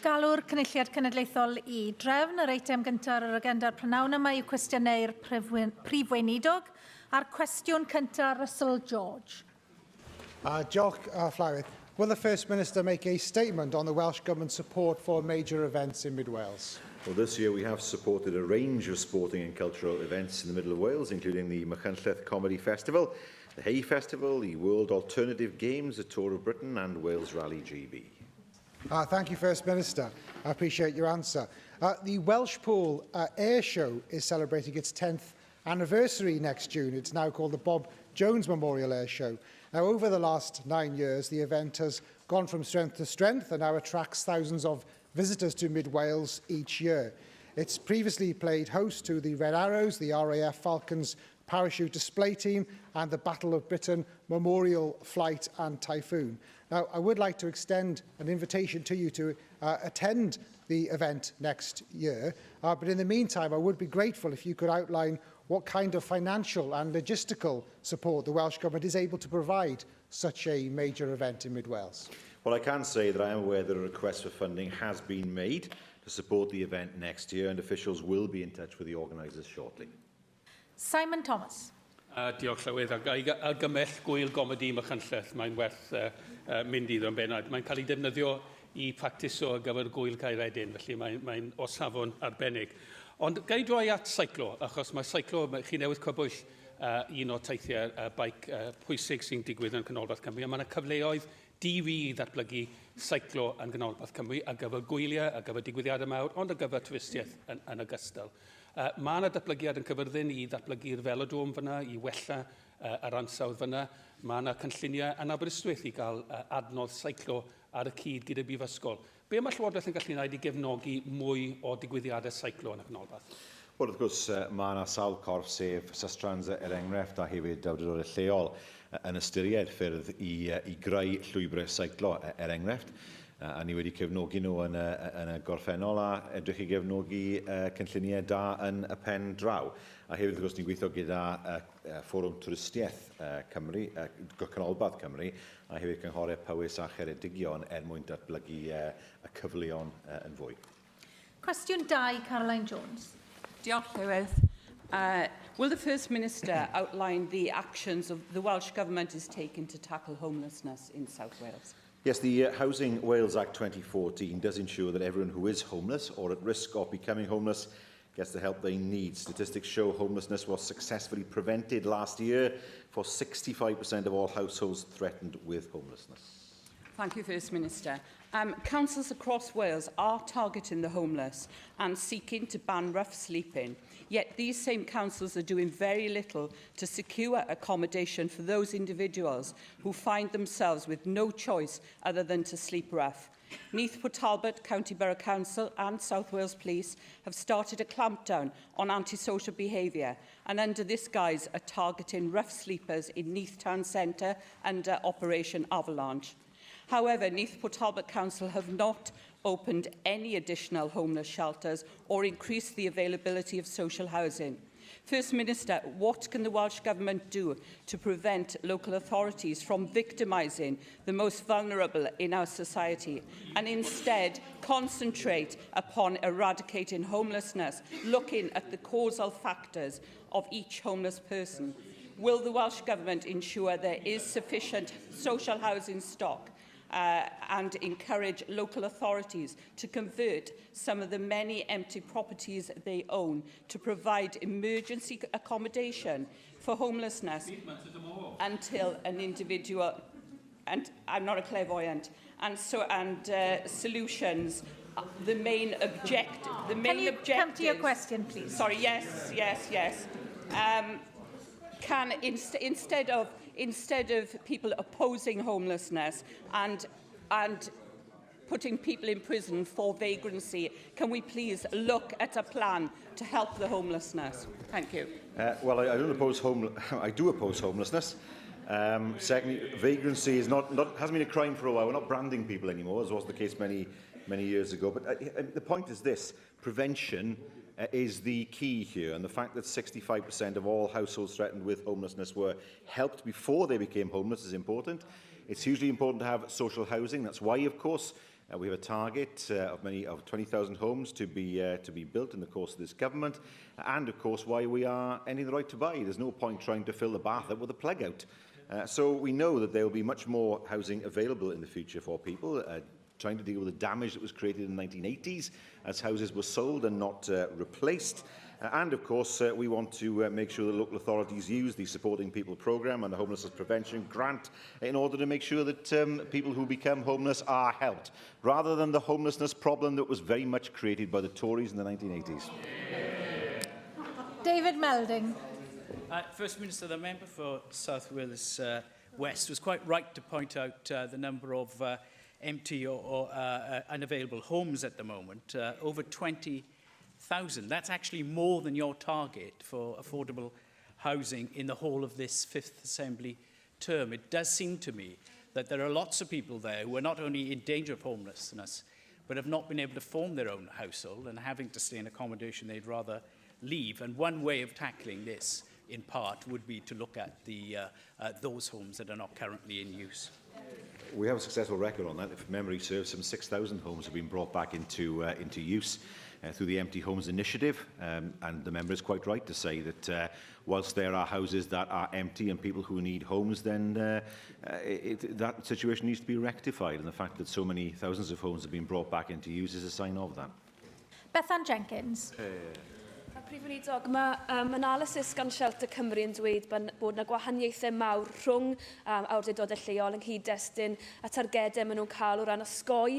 Galw'r Cynulliad Cenedlaethol I drefn. Yr eitem gyntaf ar yr agenda'r prynawn yma yw cwestiynau'r prif weinidog a'r cwestiwn cyntaf Russell George. Diolch, Llywyd. Will the First Minister make a statement on the Welsh Government's support for major events in Mid Wales? Well, this year we have supported a range of sporting and cultural events in the middle of Wales, including the Machynlleth Comedy Festival, the Hay Festival, the World Alternative Games, the Tour of Britain and Wales Rally GB. Thank you, First Minister. I appreciate your answer. The Welshpool Air Show is celebrating its 10th anniversary next June. It's now called the Bob Jones Memorial Air Show. Now, over the last 9 years, the event has gone from strength to strength and now attracts thousands of visitors to Mid Wales each year. It's previously played host to the Red Arrows, the RAF Falcons Parachute Display Team and the Battle of Britain Memorial Flight and Typhoon. Now, I would like to extend an invitation to you to attend the event next year, but in the meantime, I would be grateful if you could outline what kind of financial and logistical support the Welsh Government is able to provide such a major event in Mid Wales. Well, I can say that I am aware that a request for funding has been made to support the event next year, and officials will be in touch with the organisers shortly. Simon Thomas. Diolch Llywyd. Ac argymell gwyl gomedi Machynlleth, mae'n werth mynd iddo yn bennad. Mae'n cael ei defnyddio I practiso ar gyfer gwyl Caeredin, felly mae'n o safon arbennig. Ond gai droi at seiclo, achos mae seiclo, chi newydd cwbwyll un o teithiau baic pwysig sy'n digwydd yn Canolbarth Cymru, a mae yna cyfleoedd DV I ddatblygu seiclo yn Canolbarth Cymru ar gyfer gwyliau, ar gyfer digwyddiadau mawr, ond ar gyfer twristiaeth yn ogystal. Mae yna datblygiad yn cyfyrddin I ddatblygu'r velodrome fyna, I wella yr ansawdd fyna. Mae yna cynlluniau yn Aberystwyth I gael adnodd seiclo ar y cyd gyda Brifysgol. Be mae Llywodraeth yn gallu gwneud I gefnogi mwy o digwyddiadau seiclo yn y Canolbarth? Wel, wrth gwrs, mae yna sawl corff sef Sustrans enghraifft a hefyd awdurdodau lleol yn ystyried ffyrdd I greu llwybrau seiclo enghraifft. A ni wedi cefnogi nhw yn y gorffennol a edrych I gefnogi cynlluniau da yn y pen draw. A hefyd, wrth gwrs, ni'n gweithio gyda Fforwm Twristiaeth Cymru, Canolbarth Cymru, a hefyd cynghorau Powys a Cheredigion mwyn datblygu y cyfleon yn fwy. Cwestiwn 2, Caroline Jones. Diolch, Llywyd. Will the First Minister outline the actions the Welsh Government is taking to tackle homelessness in South Wales? Yes, the Housing Wales Act 2014 does ensure that everyone who is homeless or at risk of becoming homeless gets the help they need. Statistics show homelessness was successfully prevented last year for 65% of all households threatened with homelessness. Thank you, First Minister. Councils across Wales are targeting the homeless and seeking to ban rough sleeping. Yet these same councils are doing very little to secure accommodation for those individuals who find themselves with no choice other than to sleep rough. Neath Port Talbot County Borough Council and South Wales Police have started a clampdown on antisocial behaviour and under this guise are targeting rough sleepers in Neath Town Centre under Operation Avalanche. However, Neath Port Talbot Council have not opened any additional homeless shelters or increased the availability of social housing. First Minister, what can the Welsh Government do to prevent local authorities from victimising the most vulnerable in our society and instead concentrate upon eradicating homelessness, looking at the causal factors of each homeless person? Will the Welsh Government ensure there is sufficient social housing stock and encourage local authorities to convert some of the many empty properties they own to provide emergency accommodation for homelessness until an individual, and I'm not a clairvoyant, and solutions. The main objective. Can you come to your question, please? Sorry. Yes. Can instead of people opposing homelessness and putting people in prison for vagrancy, can we please look at a plan to help the homelessness? Thank you. Well, I do oppose homelessness. Secondly, vagrancy hasn't been a crime for a while. We're not branding people anymore, as was the case many years ago. But the point is this: prevention is the key here, and the fact that 65% of all households threatened with homelessness were helped before they became homeless is important. It's hugely important to have social housing. That's why, of course, We have a target of 20,000 homes to be built in the course of this government, and of course why we are ending the right to buy. There's no point trying to fill the bath up with a plug out. So we know that there will be much more housing available in the future for people, trying to deal with the damage that was created in the 1980s as houses were sold and not replaced. And of course, we want to make sure that local authorities use the Supporting People programme and the Homelessness Prevention Grant in order to make sure that people who become homeless are helped, rather than the homelessness problem that was very much created by the Tories in the 1980s. David Melding. First Minister, the member for South Wales West was quite right to point out the number of empty or unavailable homes at the moment, over 20,000. That's actually more than your target for affordable housing in the whole of this Fifth Assembly term. It does seem to me that there are lots of people there who are not only in danger of homelessness, but have not been able to form their own household and having to stay in accommodation they'd rather leave. And one way of tackling this, in part, would be to look at those homes that are not currently in use. We have a successful record on that. If memory serves, some 6,000 homes have been brought back into use through the Empty Homes Initiative. And the member is quite right to say that whilst there are houses that are empty and people who need homes, then that situation needs to be rectified. And the fact that so many thousands of homes have been brought back into use is a sign of that. Bethan Jenkins. Prif Weinidog, mae analysis gan Shelter Cymru yn dweud bod yna gwahaniaethau mawr rhwng awdurdodau lleol yng nghyd-destun a targedau maen nhw'n cael o ran osgoi,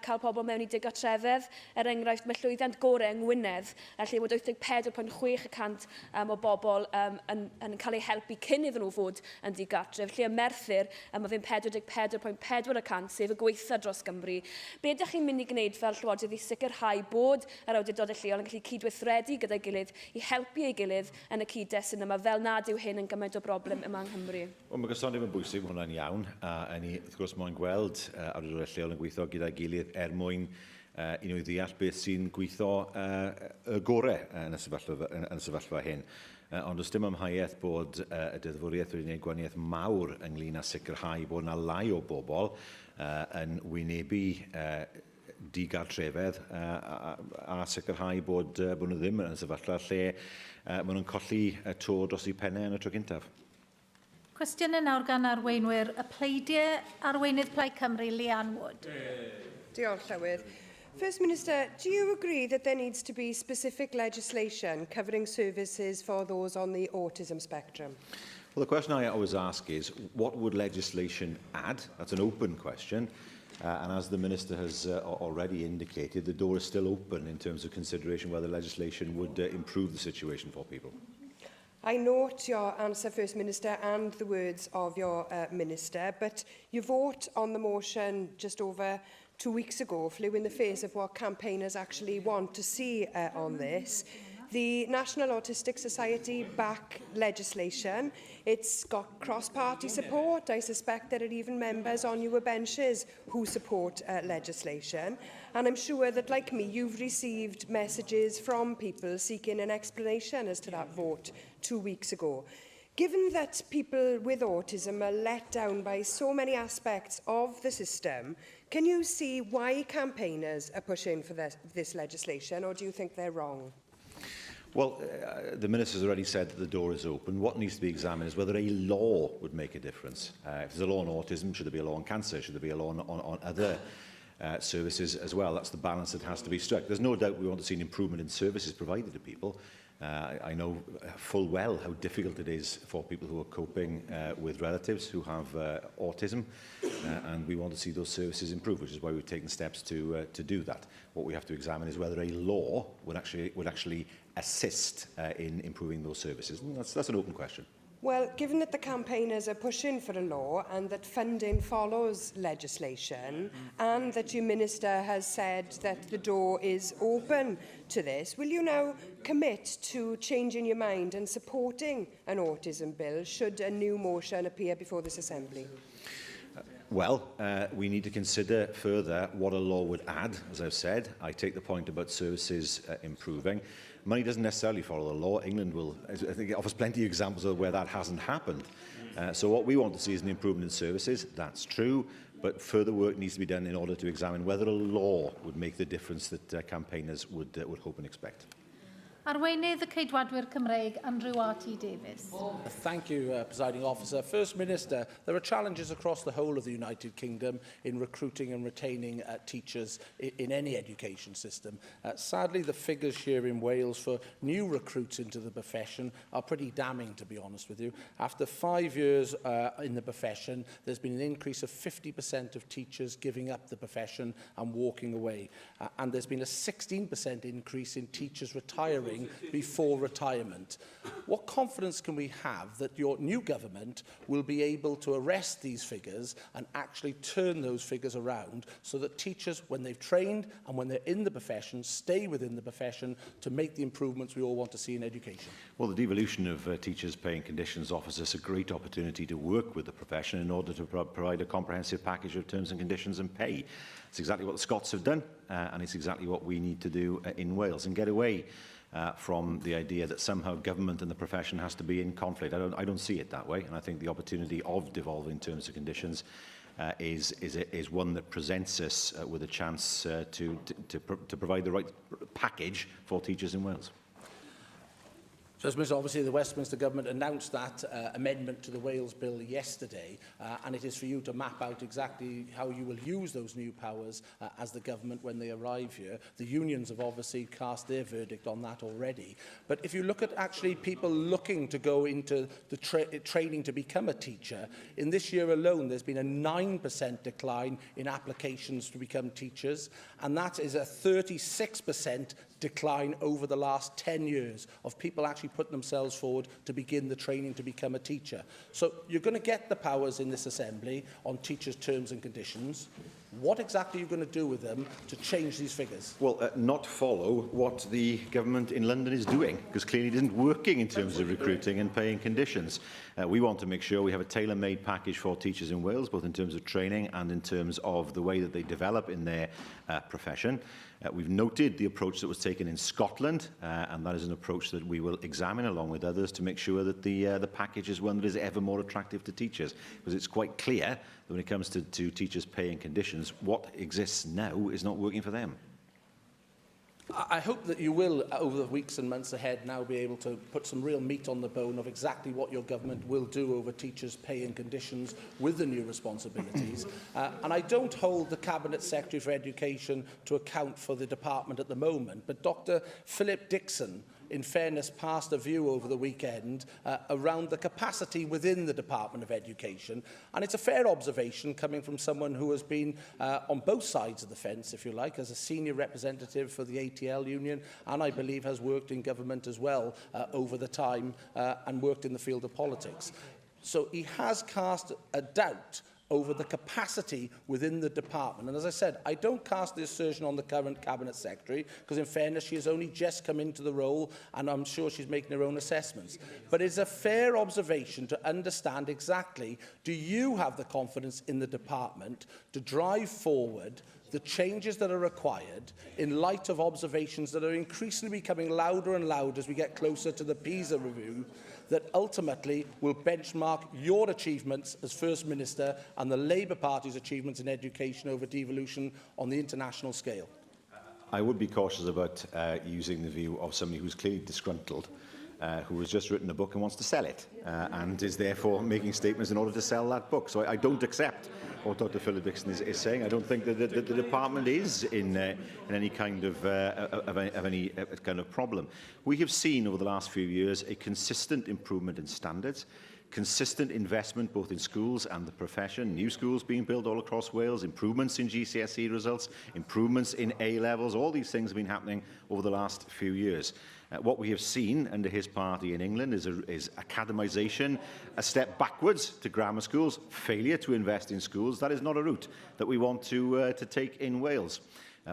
cael pobl mewn I digartrefedd. Enghraifft, mae llwyddiant gorau yng Ngwynedd, lle bod 84.6% o bobl yn cael eu helpu cyn iddyn nhw fod yn digartref, lle y Merthyr mae fe'n 44.4%, sef y gweitha dros Gymru. Be ydych chi'n mynd I gwneud fel Llywodraeth I sicrhau bod yr awdurdodau lleol yn gallu cydweithredu gyda'i gilydd I helpu ei gilydd yn y cyd-destun yma, fel nad yw hyn yn gymaint o broblem yma yng Nghymru? Wel, mae gysondeb yn bwysig, mae hwnna'n iawn, a ni, wrth gwrs, mae'n gweld awdurdodau lleol yn gweithio gyda'i gilydd mwyn I nhw ddeall beth sy'n gweithio y gorau yn y sefyllfa hyn. Ond os dim amhauaeth bod y deddfwriaeth wedi gwneud gwahaniaeth mawr ynglyn â sicrhau bod yna lai o bobl yn wynebu digartrefedd a sicrhau bod nhw ddim yn sefyllfa lle maen nhw'n colli to dros eu pennau yn y tro gyntaf. Cwestiwn yn nawr gan arweinwyr y pleidiau arweinydd Plaid Cymru, Leanne Wood. Diolch, Llywydd. First Minister, do you agree that there needs to be specific legislation covering services for those on the autism spectrum? Well, the question I always ask is, what would legislation add? That's an open question. And as the Minister has already indicated, the door is still open in terms of consideration whether legislation would improve the situation for people. I note your answer, First Minister, and the words of your Minister, but your vote on the motion just over 2 weeks ago flew in the face of what campaigners actually want to see on this. The National Autistic Society back legislation. It's got cross-party support. I suspect there are even members on your benches who support legislation. And I'm sure that, like me, you've received messages from people seeking an explanation as to that vote 2 weeks ago. Given that people with autism are let down by so many aspects of the system, can you see why campaigners are pushing for this legislation, or do you think they're wrong? Well, the Minister has already said that the door is open. What needs to be examined is whether a law would make a difference. If there's a law on autism, should there be a law on cancer? Should there be a law on other services as well? That's the balance that has to be struck. There's no doubt we want to see an improvement in services provided to people. I know full well how difficult it is for people who are coping with relatives who have autism, and we want to see those services improve, which is why we've taken steps to do that. What we have to examine is whether a law would actually assist in improving those services. And that's an open question. Well, given that the campaigners are pushing for a law and that funding follows legislation and that your Minister has said that the door is open to this, will you now commit to changing your mind and supporting an autism bill should a new motion appear before this Assembly? Well, we need to consider further what a law would add, as I've said. I take the point about services improving. Money doesn't necessarily follow the law. England will, I think it offers plenty of examples of where that hasn't happened. So what we want to see is an improvement in services. That's true. but further work needs to be done in order to examine whether a law would make the difference that campaigners would hope and expect. Arweinydd y Ceidwadwyr Cymreig, Andrew R.T. Davies. Thank you, Presiding Officer. First Minister, there are challenges across the whole of the United Kingdom in recruiting and retaining teachers in any education system. Sadly, the figures here in Wales for new recruits into the profession are pretty damning, to be honest with you. After 5 years in the profession, there's been an increase of 50% of teachers giving up the profession and walking away. And there's been a 16% increase in teachers retiring before retirement. What confidence can we have that your new government will be able to arrest these figures and actually turn those figures around so that teachers, when they've trained and when they're in the profession, stay within the profession to make the improvements we all want to see in education? Well, the devolution of teachers' pay and conditions offers us a great opportunity to work with the profession in order to provide a comprehensive package of terms and conditions and pay. It's exactly what the Scots have done, and it's exactly what we need to do in Wales, and get away from the idea that somehow government and the profession has to be in conflict. I don't see it that way, and I think the opportunity of devolving terms and conditions is one that presents us with a chance to provide the right package for teachers in Wales. First Minister, obviously the Westminster Government announced that amendment to the Wales Bill yesterday, and it is for you to map out exactly how you will use those new powers as the government when they arrive here. The unions have obviously cast their verdict on that already. But if you look at actually people looking to go into the training to become a teacher, in this year alone there's been a 9% decline in applications to become teachers, and that is a 36% decline over the last 10 years of people actually putting themselves forward to begin the training to become a teacher. So you're going to get the powers in this Assembly on teachers' terms and conditions. What exactly are you going to do with them to change these figures? Well, not follow what the government in London is doing, because clearly it isn't working in terms of recruiting and paying conditions. We want to make sure we have a tailor-made package for teachers in Wales, both in terms of training and in terms of the way that they develop in their profession. We've noted the approach that was taken in Scotland, and that is an approach that we will examine along with others to make sure that the package is one that is ever more attractive to teachers, because it's quite clear that when it comes to teachers' pay and conditions, what exists now is not working for them. I hope that you will, over the weeks and months ahead, now be able to put some real meat on the bone of exactly what your government will do over teachers' pay and conditions with the new responsibilities. And I don't hold the Cabinet Secretary for Education to account for the department at the moment, but Dr. Philip Dixon, in fairness, passed a view over the weekend around the capacity within the Department of Education. And it's a fair observation coming from someone who has been on both sides of the fence, if you like, as a senior representative for the ATL union, and I believe has worked in government as well over the time and worked in the field of politics. So he has cast a doubt over the capacity within the department. And as I said, I don't cast the assertion on the current Cabinet Secretary, because in fairness, she has only just come into the role, and I'm sure she's making her own assessments. But it's a fair observation to understand exactly, do you have the confidence in the department to drive forward the changes that are required in light of observations that are increasingly becoming louder and louder as we get closer to the PISA review, that ultimately will benchmark your achievements as First Minister and the Labour Party's achievements in education over devolution on the international scale? I would be cautious about using the view of somebody who's clearly disgruntled, who has just written a book and wants to sell it, and is therefore making statements in order to sell that book. So I don't accept what Dr. Philip Dixon is saying. I don't think that the department is in any kind of any kind of problem. We have seen over the last few years a consistent improvement in standards, consistent investment both in schools and the profession, new schools being built all across Wales, improvements in GCSE results, improvements in A-levels. All these things have been happening over the last few years. What we have seen under his party in England is academisation, a step backwards to grammar schools, failure to invest in schools. That is not a route that we want to take in Wales.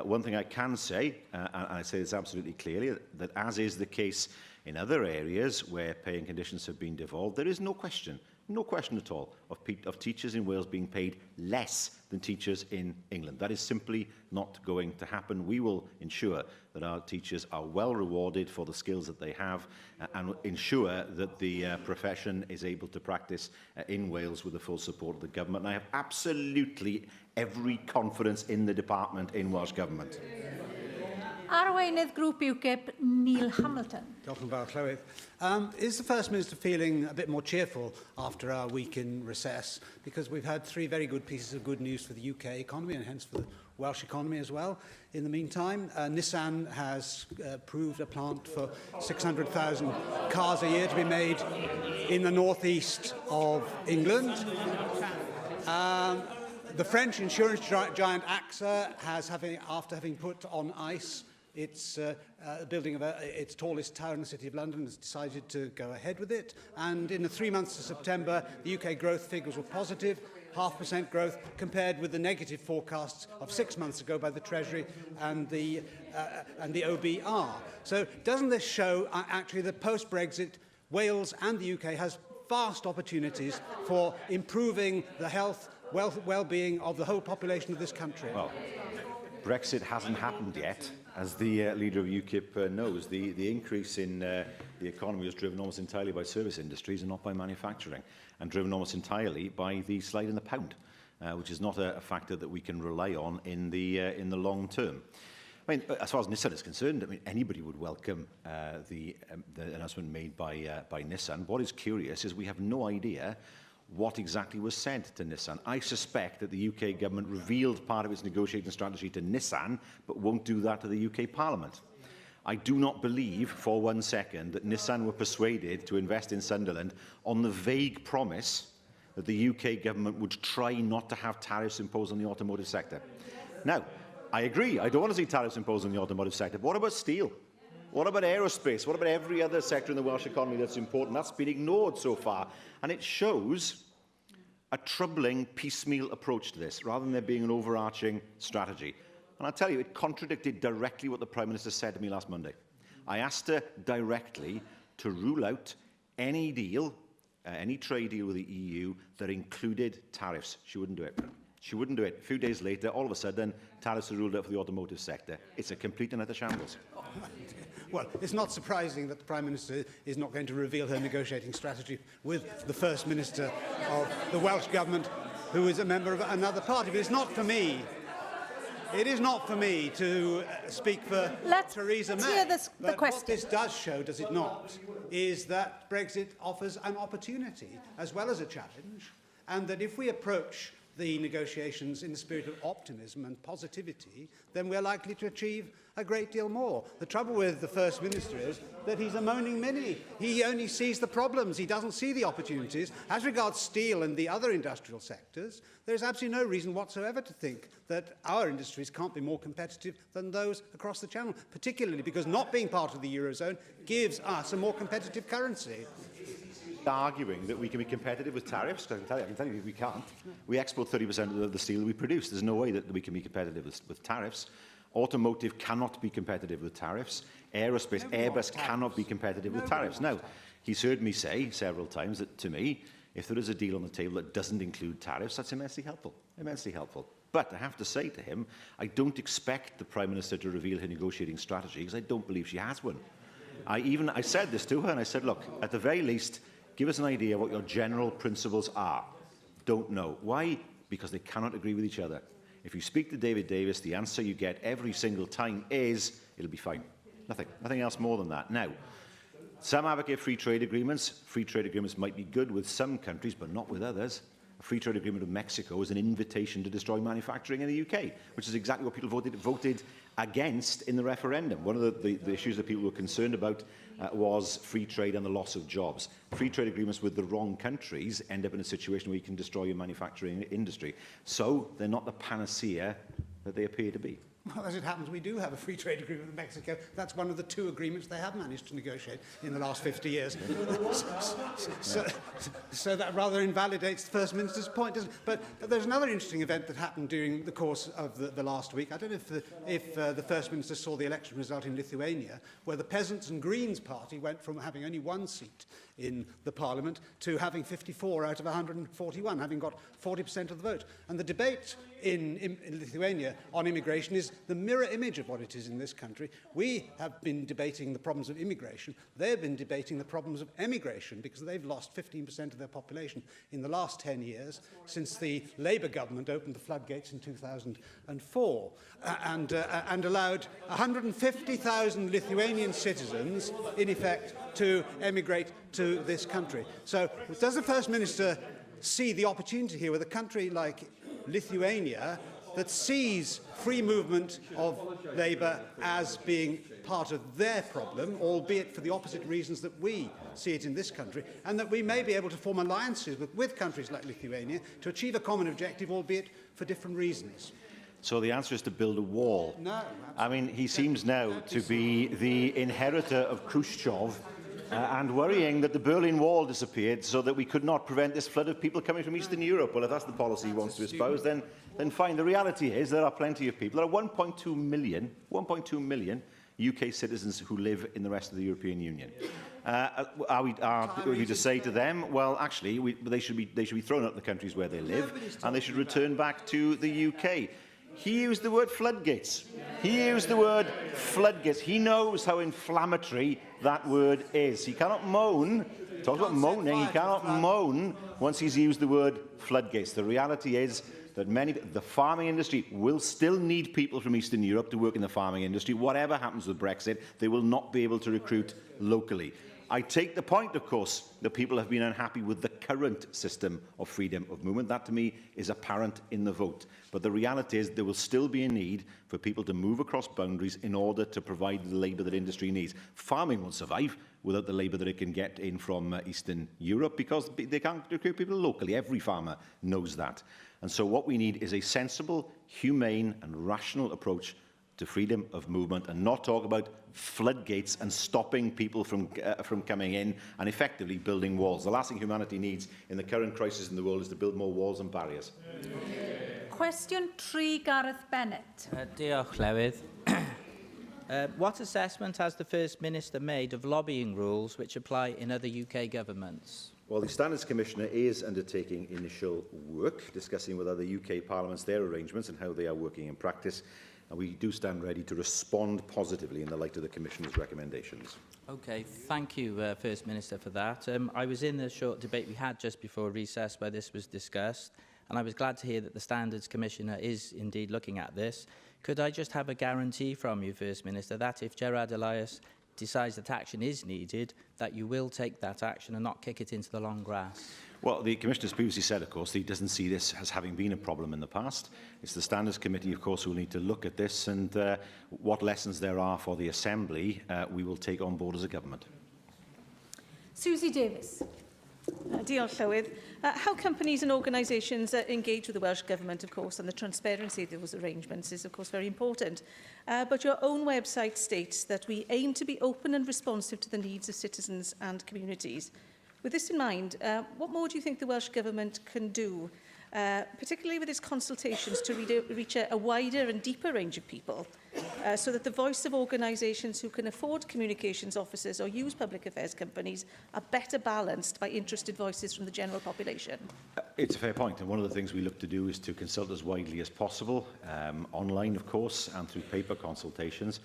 One thing I can say, and I say this absolutely clearly, that as is the case in other areas where pay and conditions have been devolved, there is no question no question at all, of teachers in Wales being paid less than teachers in England. That is simply not going to happen. We will ensure that our teachers are well rewarded for the skills that they have and ensure that the profession is able to practice in Wales with the full support of the government. And I have absolutely every confidence in the department in Welsh Government. Arweinydd Grŵp UKIP, Neil Hamilton. Diolch yn fawr, Llywydd. Is the First Minister feeling a bit more cheerful after our week in recess? Because we've had 3 very good pieces of good news for the UK economy and hence for the Welsh economy as well. In the meantime, Nissan has approved a plant for 600,000 cars a year to be made in the northeast of England. The French insurance giant AXA has, after having put on ice its building of its tallest tower in the City of London, has decided to go ahead with it. And in the 3 months of September, the UK growth figures were positive, 0.5% growth, compared with the negative forecasts of 6 months ago by the Treasury and the OBR. So doesn't this show actually that post-Brexit, Wales and the UK has vast opportunities for improving the health, well-being of the whole population of this country? Well, Brexit hasn't happened yet. As the leader of UKIP knows, the increase in the economy was driven almost entirely by service industries and not by manufacturing, and driven almost entirely by the slide in the pound, which is not a factor that we can rely on in the long term. I mean, as far as Nissan is concerned, I mean, anybody would welcome the announcement made by Nissan. What is curious is we have no idea what exactly was said to Nissan. I suspect that the UK government revealed part of its negotiating strategy to Nissan, but won't do that to the UK Parliament. I do not believe for 1 second that Nissan were persuaded to invest in Sunderland on the vague promise that the UK government would try not to have tariffs imposed on the automotive sector. Now, I agree, I don't want to see tariffs imposed on the automotive sector, but what about steel? What about aerospace? What about every other sector in the Welsh economy that's important? That's been ignored so far. And it shows a troubling piecemeal approach to this, rather than there being an overarching strategy. And I'll tell you, it contradicted directly what the Prime Minister said to me last Monday. I asked her directly to rule out any deal, any trade deal with the EU that included tariffs. She wouldn't do it. She wouldn't do it. A few days later, all of a sudden, tariffs are ruled out for the automotive sector. It's a complete and utter shambles. Well, it's not surprising that the Prime Minister is not going to reveal her negotiating strategy with the First Minister of the Welsh Government, who is a member of another party. But it's not for me. It is not for me to speak for Theresa May. But what this does show, does it not, is that Brexit offers an opportunity as well as a challenge, and that if we approach the negotiations in the spirit of optimism and positivity, then we're likely to achieve a great deal more. The trouble with the First Minister is that he's a moaning Minnie. He only sees the problems. He doesn't see the opportunities. As regards steel and the other industrial sectors, there's absolutely no reason whatsoever to think that our industries can't be more competitive than those across the Channel, particularly because not being part of the Eurozone gives us a more competitive currency. Arguing that we can be competitive with tariffs, I can tell you we can't. We export 30% of the steel that we produce. There's no way that we can be competitive with tariffs. Automotive cannot be competitive with tariffs. Aerospace, Airbus cannot be competitive with tariffs. Now, he's heard me say several times that, to me, if there is a deal on the table that doesn't include tariffs, that's immensely helpful. Immensely helpful. But I have to say to him, I don't expect the Prime Minister to reveal her negotiating strategy because I don't believe she has one. I said this to her and I said, look, at the very least, give us an idea of what your general principles are. Don't know. Why? Because they cannot agree with each other. If you speak to David Davis, the answer you get every single time is, it'll be fine. Nothing else more than that. Now, some advocate free trade agreements. Free trade agreements might be good with some countries, but not with others. A free trade agreement with Mexico is an invitation to destroy manufacturing in the UK, which is exactly what people voted against in the referendum. One of the issues that people were concerned about was free trade and the loss of jobs. Free trade agreements with the wrong countries end up in a situation where you can destroy your manufacturing industry. So they're not the panacea that they appear to be. Well, as it happens, we do have a free trade agreement with Mexico. That's one of the 2 agreements they have managed to negotiate in the last 50 years. So that rather invalidates the First Minister's point, doesn't it? But there's another interesting event that happened during the course of the last week. I don't know if the First Minister saw the election result in Lithuania, where the Peasants and Greens party went from having only 1 seat in the Parliament to having 54 out of 141, having got 40% of the vote. And the debate in Lithuania on immigration is the mirror image of what it is in this country. We have been debating the problems of immigration. They've been debating the problems of emigration, because they've lost 15% of their population in the last 10 years since the Labour government opened the floodgates in 2004 and allowed 150,000 Lithuanian citizens, in effect, to emigrate to this country. So does the First Minister see the opportunity here with a country like Lithuania that sees free movement of labour as being part of their problem, albeit for the opposite reasons that we see it in this country, and that we may be able to form alliances with countries like Lithuania to achieve a common objective, albeit for different reasons? So the answer is to build a wall. No. I mean, he seems now to be the inheritor of Khrushchev and worrying that the Berlin Wall disappeared so that we could not prevent this flood of people coming from Eastern Europe. Well, if that's the policy he wants to espouse, then fine. The reality is there are plenty of people. There are 1.2 million UK citizens who live in the rest of the European Union. Are we to say to them, well, actually, they should be thrown out of the countries where they live, and they should return back to the UK? He used the word floodgates. He used the word floodgates. He knows how inflammatory that word is. He cannot moan. Talk about moaning. He cannot moan once he's used the word floodgates. The reality is that the farming industry will still need people from Eastern Europe to work in the farming industry. Whatever happens with Brexit, they will not be able to recruit locally. I take the point, of course, that people have been unhappy with the current system of freedom of movement. That, to me, is apparent in the vote. But the reality is there will still be a need for people to move across boundaries in order to provide the labour that industry needs. Farming won't survive without the labour that it can get in from Eastern Europe, because they can't recruit people locally. Every farmer knows that. And so what we need is a sensible, humane and rational approach to freedom of movement, and not talk about floodgates and stopping people from coming in and effectively building walls. The last thing humanity needs in the current crisis in the world is to build more walls and barriers. Cwestiwn 3, Gareth Bennett. Diolch, Llywydd. What assessment has the First Minister made of lobbying rules which apply in other UK governments? Well, the Standards Commissioner is undertaking initial work, discussing with other UK parliaments their arrangements and how they are working in practice. And we do stand ready to respond positively in the light of the Commissioner's recommendations. Okay, thank you, First Minister, for that. I was in the short debate we had just before recess where this was discussed, and I was glad to hear that the Standards Commissioner is indeed looking at this. Could I just have a guarantee from you, First Minister, that if Gerard Elias decides that action is needed, that you will take that action and not kick it into the long grass? Well, the Commissioner has previously said, of course, that he doesn't see this as having been a problem in the past. It's the Standards Committee, of course, who will need to look at this, and what lessons there are for the Assembly, we will take on board as a government. Susie Davis. Diolch, Llywydd. How companies and organisations engage with the Welsh Government, of course, and the transparency of those arrangements is, of course, very important. But your own website states that we aim to be open and responsive to the needs of citizens and communities. With this in mind, what more do you think the Welsh Government can do, particularly with its consultations, to reach a wider and deeper range of people, so that the voice of organisations who can afford communications officers or use public affairs companies are better balanced by interested voices from the general population? It's a fair point, and one of the things we look to do is to consult as widely as possible, online, of course, and through paper consultations.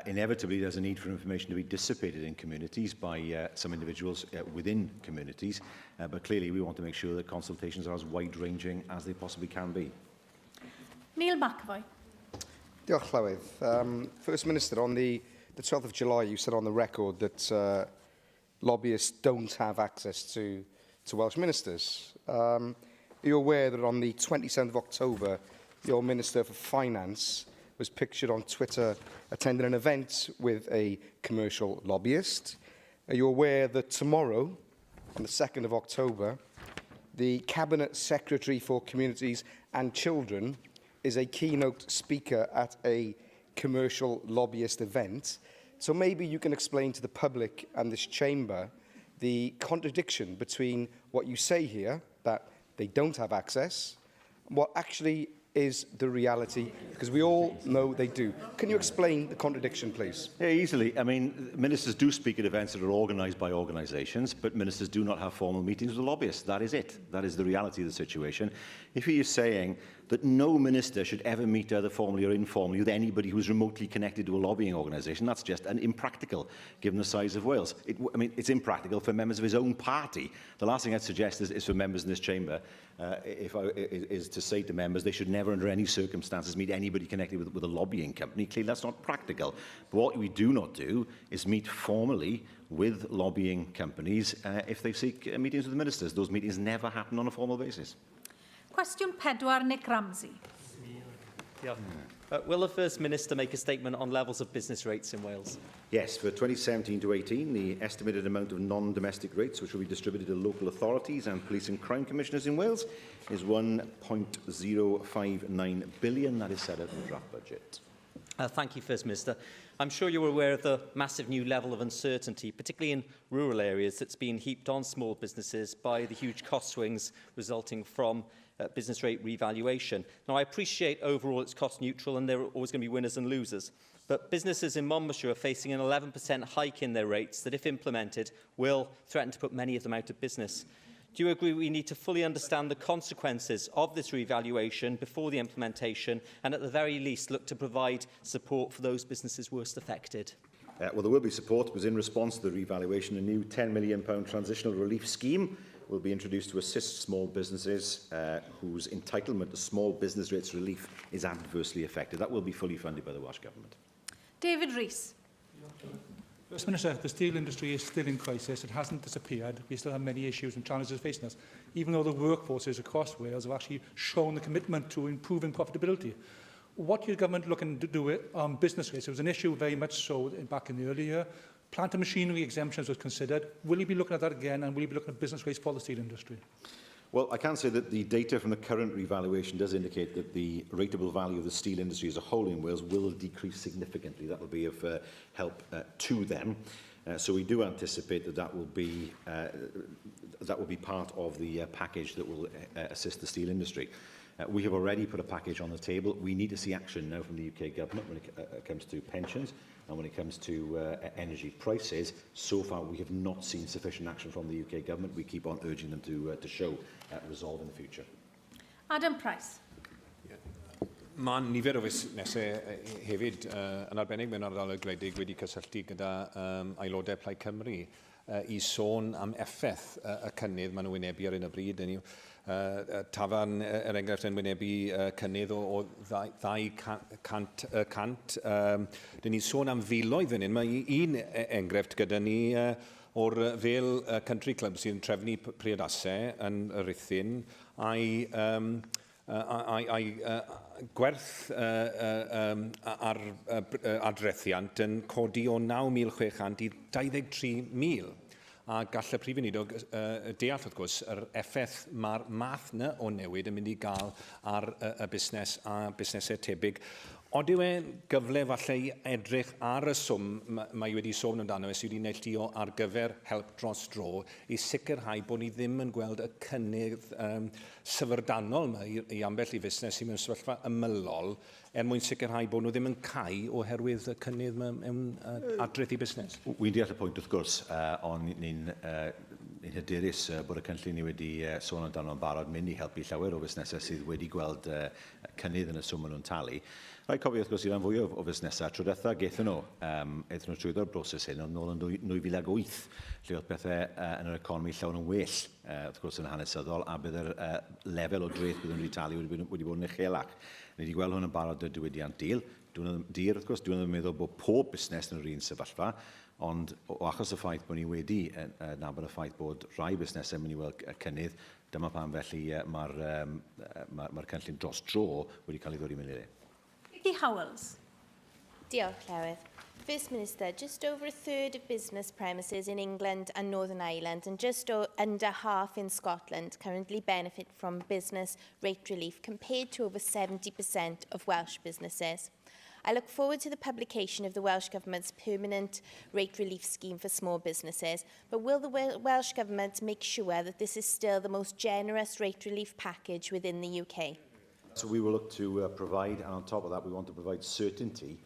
Inevitably, there's a need for information to be dissipated in communities by some individuals within communities, but clearly we want to make sure that consultations are as wide-ranging as they possibly can be. Neil McAvoy. Diolch, Llywydd. First Minister, on the 12th of July, you said on the record that lobbyists don't have access to Welsh ministers. Are you aware that on the 27th of October, your Minister for Finance was pictured on Twitter attending an event with a commercial lobbyist? Are you aware that tomorrow, on the 2nd of October, the Cabinet Secretary for Communities and Children is a keynote speaker at a commercial lobbyist event. So maybe you can explain to the public and this chamber the contradiction between what you say here, that they don't have access, and what actually is the reality, because we all know they do. Can you explain the contradiction, please? Yeah, easily. I mean, ministers do speak at events that are organised by organisations, but ministers do not have formal meetings with lobbyists. That is it. That is the reality of the situation. If he is saying that no minister should ever meet, either formally or informally, with anybody who is remotely connected to a lobbying organisation, that's just impractical, given the size of Wales. I mean, it's impractical for members of his own party. The last thing I'd suggest is for members in this chamber, is to say to members they should never, under any circumstances, meet anybody connected with a lobbying company. Clearly, that's not practical. But what we do not do is meet formally with lobbying companies if they seek meetings with the ministers. Those meetings never happen on a formal basis. Cwestiwn 4, Nick Ramsey. Will the First Minister make a statement on levels of business rates in Wales? Yes, for 2017 to 18, the estimated amount of non-domestic rates which will be distributed to local authorities and police and crime commissioners in Wales is £1.059 billion. That is set out in the draft budget. Thank you, First Minister. I'm sure you're aware of the massive new level of uncertainty, particularly in rural areas, that's been heaped on small businesses by the huge cost swings resulting from business rate revaluation. Now, I appreciate overall it's cost neutral and there are always going to be winners and losers, but businesses in Monmouthshire are facing an 11% hike in their rates that, if implemented, will threaten to put many of them out of business. Do you agree we need to fully understand the consequences of this revaluation before the implementation and, at the very least, look to provide support for those businesses worst affected? Well, there will be support because in response to the revaluation, a new £10 million transitional relief scheme will be introduced to assist small businesses whose entitlement to small business rates relief is adversely affected. That will be fully funded by the Welsh Government. David Rees. First Minister, the steel industry is still in crisis. It hasn't disappeared. We still have many issues and challenges facing us, even though the workforces across Wales have actually shown the commitment to improving profitability. What is your government looking to do with business rates? It was an issue very much so back in the early year. Plant and machinery exemptions was considered. Will you be looking at that again, and will you be looking at business rates for the steel industry? Well, I can say that the data from the current revaluation does indicate that the rateable value of the steel industry as a whole in Wales will decrease significantly. That will be of help to them. So we do anticipate that that will be part of the package that will assist the steel industry. We have already put a package on the table. We need to see action now from the UK government when it comes to pensions and when it comes to energy prices. So far, we have not seen sufficient action from the UK government. We keep on urging them to show resolve in the future. Adam Price. Mae nifer o fusnesau hefyd yn arbennig mewn ardaloedd gwledig wedi cysylltu gyda aelodau Plaid Cymru i sôn am effaith y cynnydd maen nhw'n wynebu ar un o bryd. Tafarn, enghraifft, yn wynebu cynnydd o 200 Dyn ni'n sôn am filoedd fan hyn. Mae un enghraifft gyda ni o'r fel country club sy'n trefnu priodasau yn y Rhuthun a'i gwerth ar adrethiant yn codi o 9,600 i 23,000. A gall y Prif Weinidog deall, wrth gwrs, yr effaith mae'r math yna o newid yn mynd i gael ar y busnes a busnesau tebyg. Odyw e'n gyfle falle i edrych ar y swm mae wedi sôn amdano sydd wedi neilltuo ar gyfer help dros dro i sicrhau bod ni ddim yn gweld y cynnydd syfrdanol yma i ambell i fusnes sy'n mewn sefyllfa ymylol mwyn sicrhau bod nhw ddim yn cau oherwydd y cynnydd mewn adreth i busnes. Wy'n deall y pwynt wrth gwrs, ond ni'n hyderus bod y cynllun ni wedi sôn amdano yn barod mynd i helpu llawer o fusnesau sydd wedi gweld cynnydd yn y swm nhw'n talu. Rhaid cofio, wrth gwrs, i'n fwy o fusnesau. Tro diwetha gaethon nhw trwyddo'r broses hyn, ond nôl yn 2008, lle oedd pethau yn yr economi llawn yn well, wrth gwrs, yn hanesyddol, a bydd yr lefel o dreth bydd yn retalu wedi bod yn uchelach. Ni wedi gweld hwn yn barod y diwydiant dir, wrth gwrs, dwi'n meddwl bod pob busnes yn yr un sefyllfa, ond o achos y ffaith bod ni wedi nabod y ffaith bod rhai busnesau yn mynd i weld cynnydd, dyma pam felly mae'r cynllun dros dro wedi cael ei ddod i mewn i le. Vicky Howells. Diolch, Llywydd. First Minister, just over a third of business premises in England and Northern Ireland and just under half in Scotland currently benefit from business rate relief compared to over 70% of Welsh businesses. I look forward to the publication of the Welsh Government's permanent rate relief scheme for small businesses, but will the Welsh Government make sure that this is still the most generous rate relief package within the UK? So we will look to provide, and on top of that, we want to provide certainty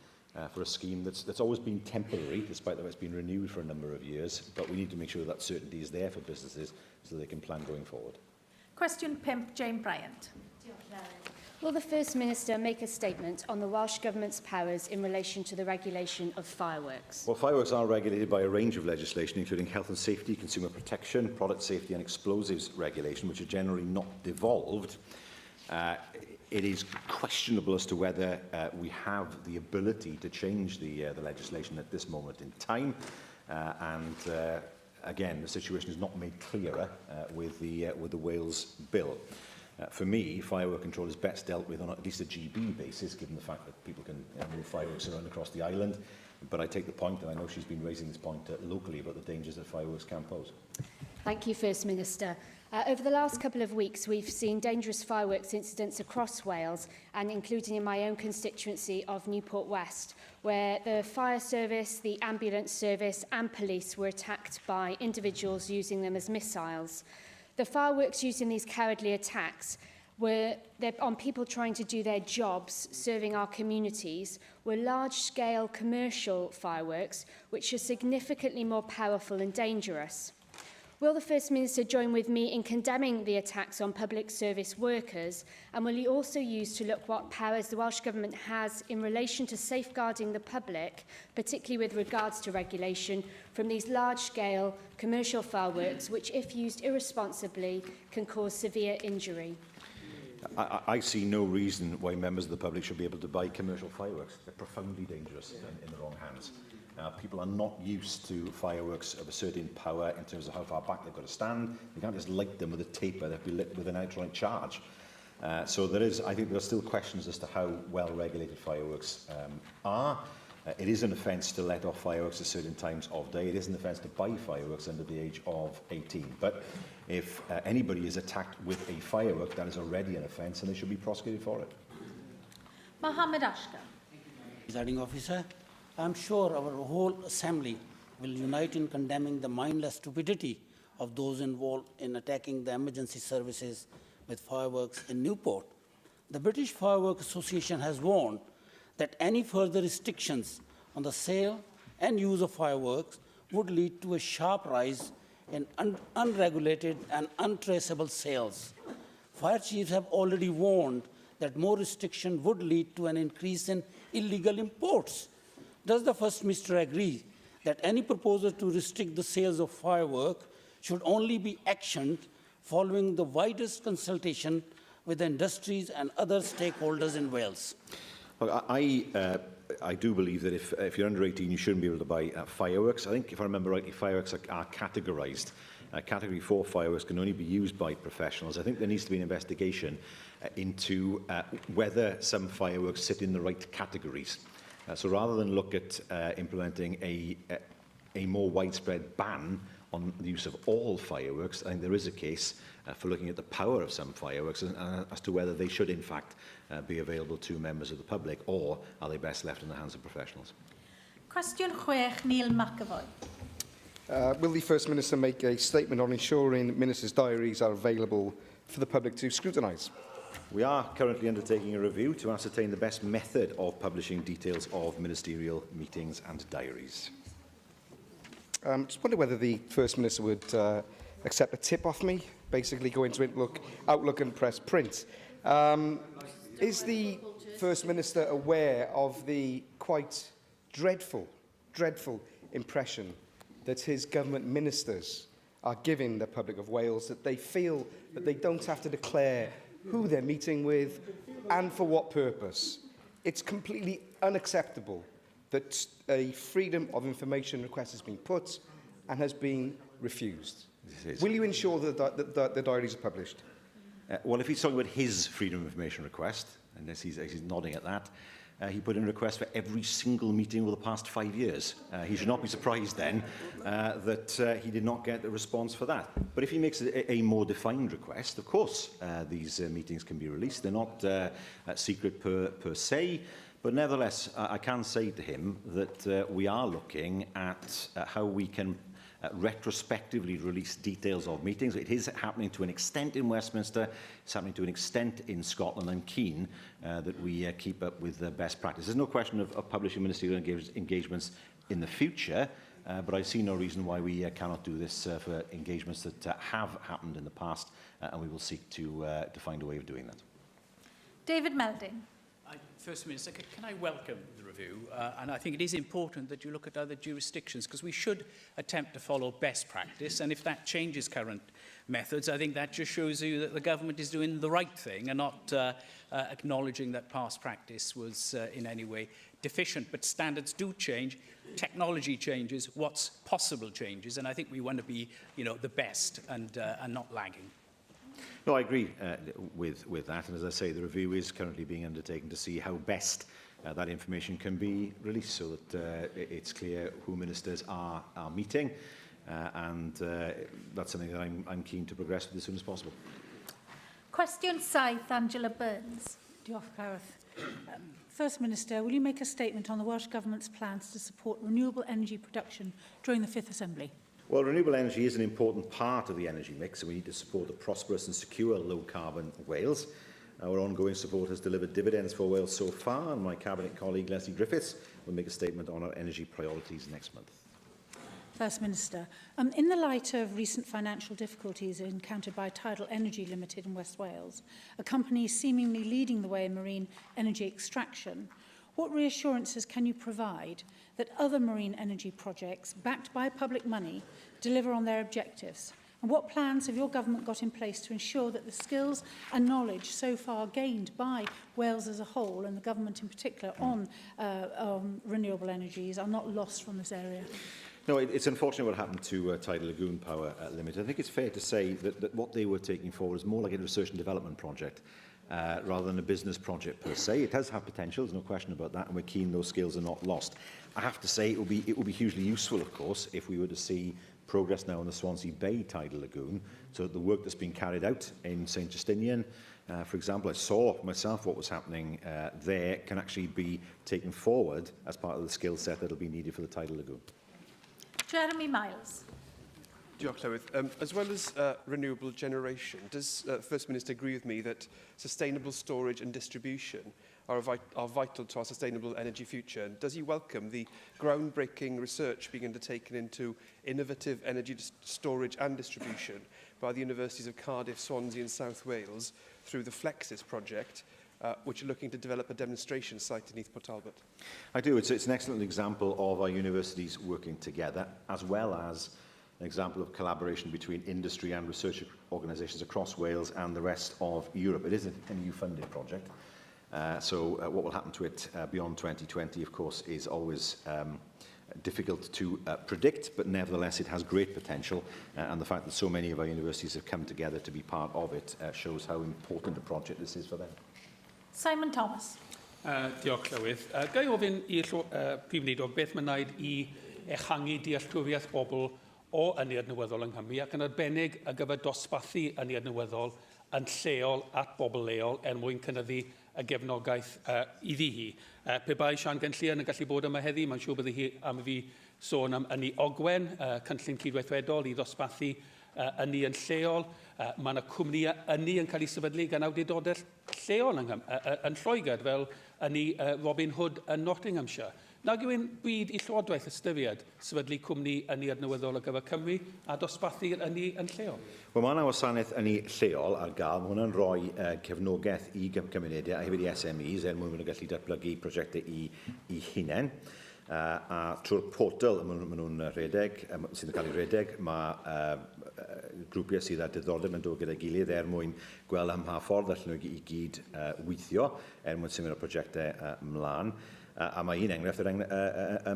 for a scheme that's always been temporary, despite that it's been renewed for a number of years, but we need to make sure that certainty is there for businesses so they can plan going forward. Question 5, Jane Bryant. Will the First Minister make a statement on the Welsh Government's powers in relation to the regulation of fireworks? Well, fireworks are regulated by a range of legislation, including health and safety, consumer protection, product safety and explosives regulation, which are generally not devolved. It is questionable as to whether we have the ability to change the legislation at this moment in time. Again, the situation is not made clearer with the Wales bill. For me, firework control is best dealt with on at least a GB basis, given the fact that people can move fireworks around across the island. But I take the point, and I know she's been raising this point locally, about the dangers that fireworks can pose. Thank you, First Minister. Over the last couple of weeks, we've seen dangerous fireworks incidents across Wales, and including in my own constituency of Newport West, where the fire service, the ambulance service and police were attacked by individuals using them as missiles. The fireworks used in these cowardly attacks were on people trying to do their jobs, serving our communities, were large-scale commercial fireworks, which are significantly more powerful and dangerous. Will the First Minister join with me in condemning the attacks on public service workers, and will he also use to look what powers the Welsh Government has in relation to safeguarding the public, particularly with regards to regulation, from these large-scale commercial fireworks, which, if used irresponsibly, can cause severe injury? I see no reason why members of the public should be able to buy commercial fireworks. They're profoundly dangerous in the wrong hands. People are not used to fireworks of a certain power in terms of how far back they've got to stand. You can't just light them with a taper. They have to be lit with an electronic charge. So I think there are still questions as to how well regulated fireworks are. It is an offence to let off fireworks at certain times of day. It is an offence to buy fireworks under the age of 18. But if anybody is attacked with a firework, that is already an offence and they should be prosecuted for it. Mohammed Ashkar. Presiding Officer, I am sure our whole Assembly will unite in condemning the mindless stupidity of those involved in attacking the emergency services with fireworks in Newport. The British Fireworks Association has warned that any further restrictions on the sale and use of fireworks would lead to a sharp rise in unregulated and untraceable sales. Fire chiefs have already warned that more restriction would lead to an increase in illegal imports. Does the First Minister agree that any proposal to restrict the sales of fireworks should only be actioned following the widest consultation with the industries and other stakeholders in Wales? Look, I do believe that if you're under 18, you shouldn't be able to buy fireworks. I think, if I remember rightly, fireworks are categorised. Category 4 fireworks can only be used by professionals. I think there needs to be an investigation into whether some fireworks sit in the right categories. So rather than look at implementing a more widespread ban on the use of all fireworks, I think there is a case for looking at the power of some fireworks and as to whether they should in fact be available to members of the public, or are they best left in the hands of professionals. Question 6, Neil McAvoy. Will the First Minister make a statement on ensuring ministers' diaries are available for the public to scrutinise? We are currently undertaking a review to ascertain the best method of publishing details of ministerial meetings and diaries. Just wonder whether the First Minister would accept a tip off me, basically go into Outlook and press print. Is the First Minister aware of the quite dreadful impression that his government ministers are giving the public of Wales, that they feel that they don't have to declare who they're meeting with and for what purpose? It's completely unacceptable that a freedom of information request has been put and has been refused. Will you ensure that the diaries are published? Well, if he's talking about his freedom of information request, and he's nodding at that, he put in requests for every single meeting over the past 5 years. He should not be surprised then that he did not get a response for that. But if he makes a more defined request, of course, these meetings can be released. They're not secret per se, but nevertheless, I can say to him that we are looking at how we can retrospectively release details of meetings. It is happening to an extent in Westminster, it's happening to an extent in Scotland. I'm keen that we keep up with the best practice. There's no question of publishing ministerial engagements in the future, but I see no reason why we cannot do this for engagements that have happened in the past, and we will seek to find a way of doing that. David Melding. First Minister, can I welcome the review? And I think it is important that you look at other jurisdictions, because we should attempt to follow best practice. And if that changes current methods, I think that just shows you that the government is doing the right thing and not acknowledging that past practice was in any way deficient. But standards do change, technology changes, what's possible changes, and I think we want to be, the best and not lagging. No, I agree with that, and as I say, the review is currently being undertaken to see how best that information can be released, so that it's clear who ministers are meeting, and that's something that I'm keen to progress with as soon as possible. Cwestiwn 7, Angela Burns. Diolch, Gareth. First Minister, will you make a statement on the Welsh Government's plans to support renewable energy production during the 5th Assembly? Well, renewable energy is an important part of the energy mix, and we need to support a prosperous and secure low-carbon Wales. Our ongoing support has delivered dividends for Wales so far, and my Cabinet colleague Leslie Griffiths will make a statement on our energy priorities next month. First Minister, in the light of recent financial difficulties encountered by Tidal Energy Limited in West Wales, a company seemingly leading the way in marine energy extraction, what reassurances can you provide that other marine energy projects, backed by public money, deliver on their objectives? And what plans have your government got in place to ensure that the skills and knowledge so far gained by Wales as a whole, and the government in particular, on renewable energies are not lost from this area? No, it's unfortunate what happened to Tidal Lagoon Power Limited. I think it's fair to say that what they were taking forward is more like a research and development project, rather than a business project per se. It does have potential, there's no question about that, and we're keen those skills are not lost. I have to say it will be hugely useful, of course, if we were to see progress now on the Swansea Bay Tidal Lagoon, so that the work that's being carried out in St Justinian, for example, I saw myself what was happening there, can actually be taken forward as part of the skill set that will be needed for the Tidal Lagoon. Jeremy Miles. Diolch, Llywydd. As well as renewable generation, does First Minister agree with me that sustainable storage and distribution are vital to our sustainable energy future? And does he welcome the groundbreaking research being undertaken into innovative energy storage and distribution by the Universities of Cardiff, Swansea and South Wales through the Flexis project, which are looking to develop a demonstration site in East Port Talbot? I do. It's an excellent example of our universities working together, as well as an example of collaboration between industry and research organisations across Wales and the rest of Europe. It is an EU-funded project. So what will happen to it beyond 2020, of course, is always difficult to predict, but nevertheless it has great potential, and the fact that so many of our universities have come together to be part of it shows how important a project this is for them. Simon Thomas. Diolch, Llywydd. Gai ofyn i'r Prif Weinidog beth mae'n wneud i ehangu dealltwriaeth bobl o ynni adnewyddol yng Nghymru, ac yn arbennig ar gyfer dosbarthu ynni adnewyddol yn lleol at bobl leol mwyn cynyddu y gefnogaeth iddi hi. Pe bai Sian Gynllian yn gallu bod yma heddi, mae'n siŵr bydde hi am fi sôn am ynni Ogwen, cynllun cydweithredol i ddosbarthu ynni yn lleol. Mae yna cwmnïau ynni yn cael ei sefydlu gan awdurdodau lleol yn Lloegr, fel ynni Robin Hood yn Nottinghamshire. Nag yw ein byd i Llywodraeth ystyried sefydlu cwmni ynni adnewyddol ar gyfer Cymru a dosbarthu ynni yn lleol? Wel, mae yna wasanaeth ynni lleol ar gael. Mae hwnna'n rhoi cefnogaeth i gymunedau a hefyd i SMEs mwyn nhw'n gallu datblygu prosiectau i hunain. A trwy'r portal maen nhw'n rhedeg, sydd yn cael ei rhedeg, mae grwpiau sydd â diddordeb yn dod gyda'i gilydd mwyn gweld am pa ffordd allan nhw i gyd weithio mwyn symud o prosiectau mlaen. A mae un enghraifft y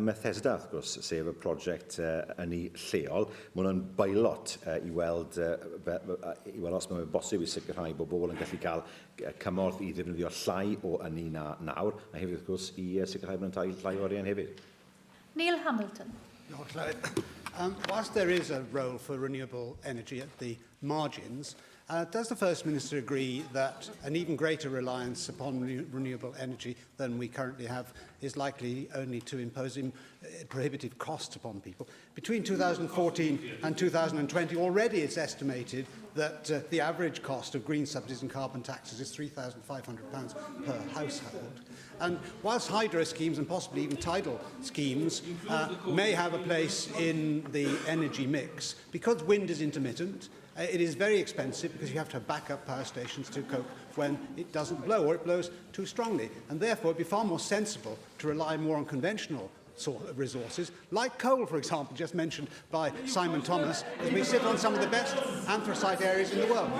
Bethesda, wrth gwrs, sef y prosiect yn ei lleol. Mae hwnna'n bailot i weld os mae'n bosib i sicrhau bod bobl yn gallu cael cymorth i ddefnyddio llai o ynni na nawr, a hefyd, wrth gwrs, i sicrhau bod nhw'n llai o arian hefyd. Neil Hamilton. Whilst there is a role for renewable energy at the margins, does the First Minister agree that an even greater reliance upon renewable energy than we currently have is likely only to impose prohibitive costs upon people? Between 2014 and 2020, already it's estimated that the average cost of green subsidies and carbon taxes is £3,500 per household. And whilst hydro schemes and possibly even tidal schemes may have a place in the energy mix, because wind is intermittent, it is very expensive because you have to have backup power stations to cope when it doesn't blow or it blows too strongly. And therefore, it would be far more sensible to rely more on conventional sort of resources, like coal, for example, just mentioned by Simon Thomas, as we sit on some of the best anthracite areas in the world.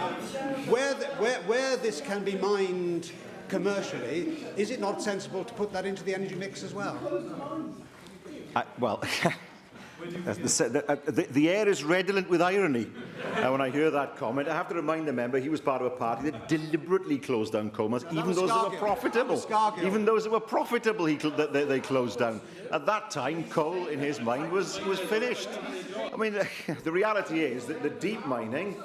Where this can be mined commercially, is it not sensible to put that into the energy mix as well? Well, the air is redolent with irony when I hear that comment. I have to remind the member he was part of a party that deliberately closed down coal mines, even those that were profitable. Even those that were profitable, they closed down. At that time, coal, in his mind, was finished. I mean, the reality is that the deep mining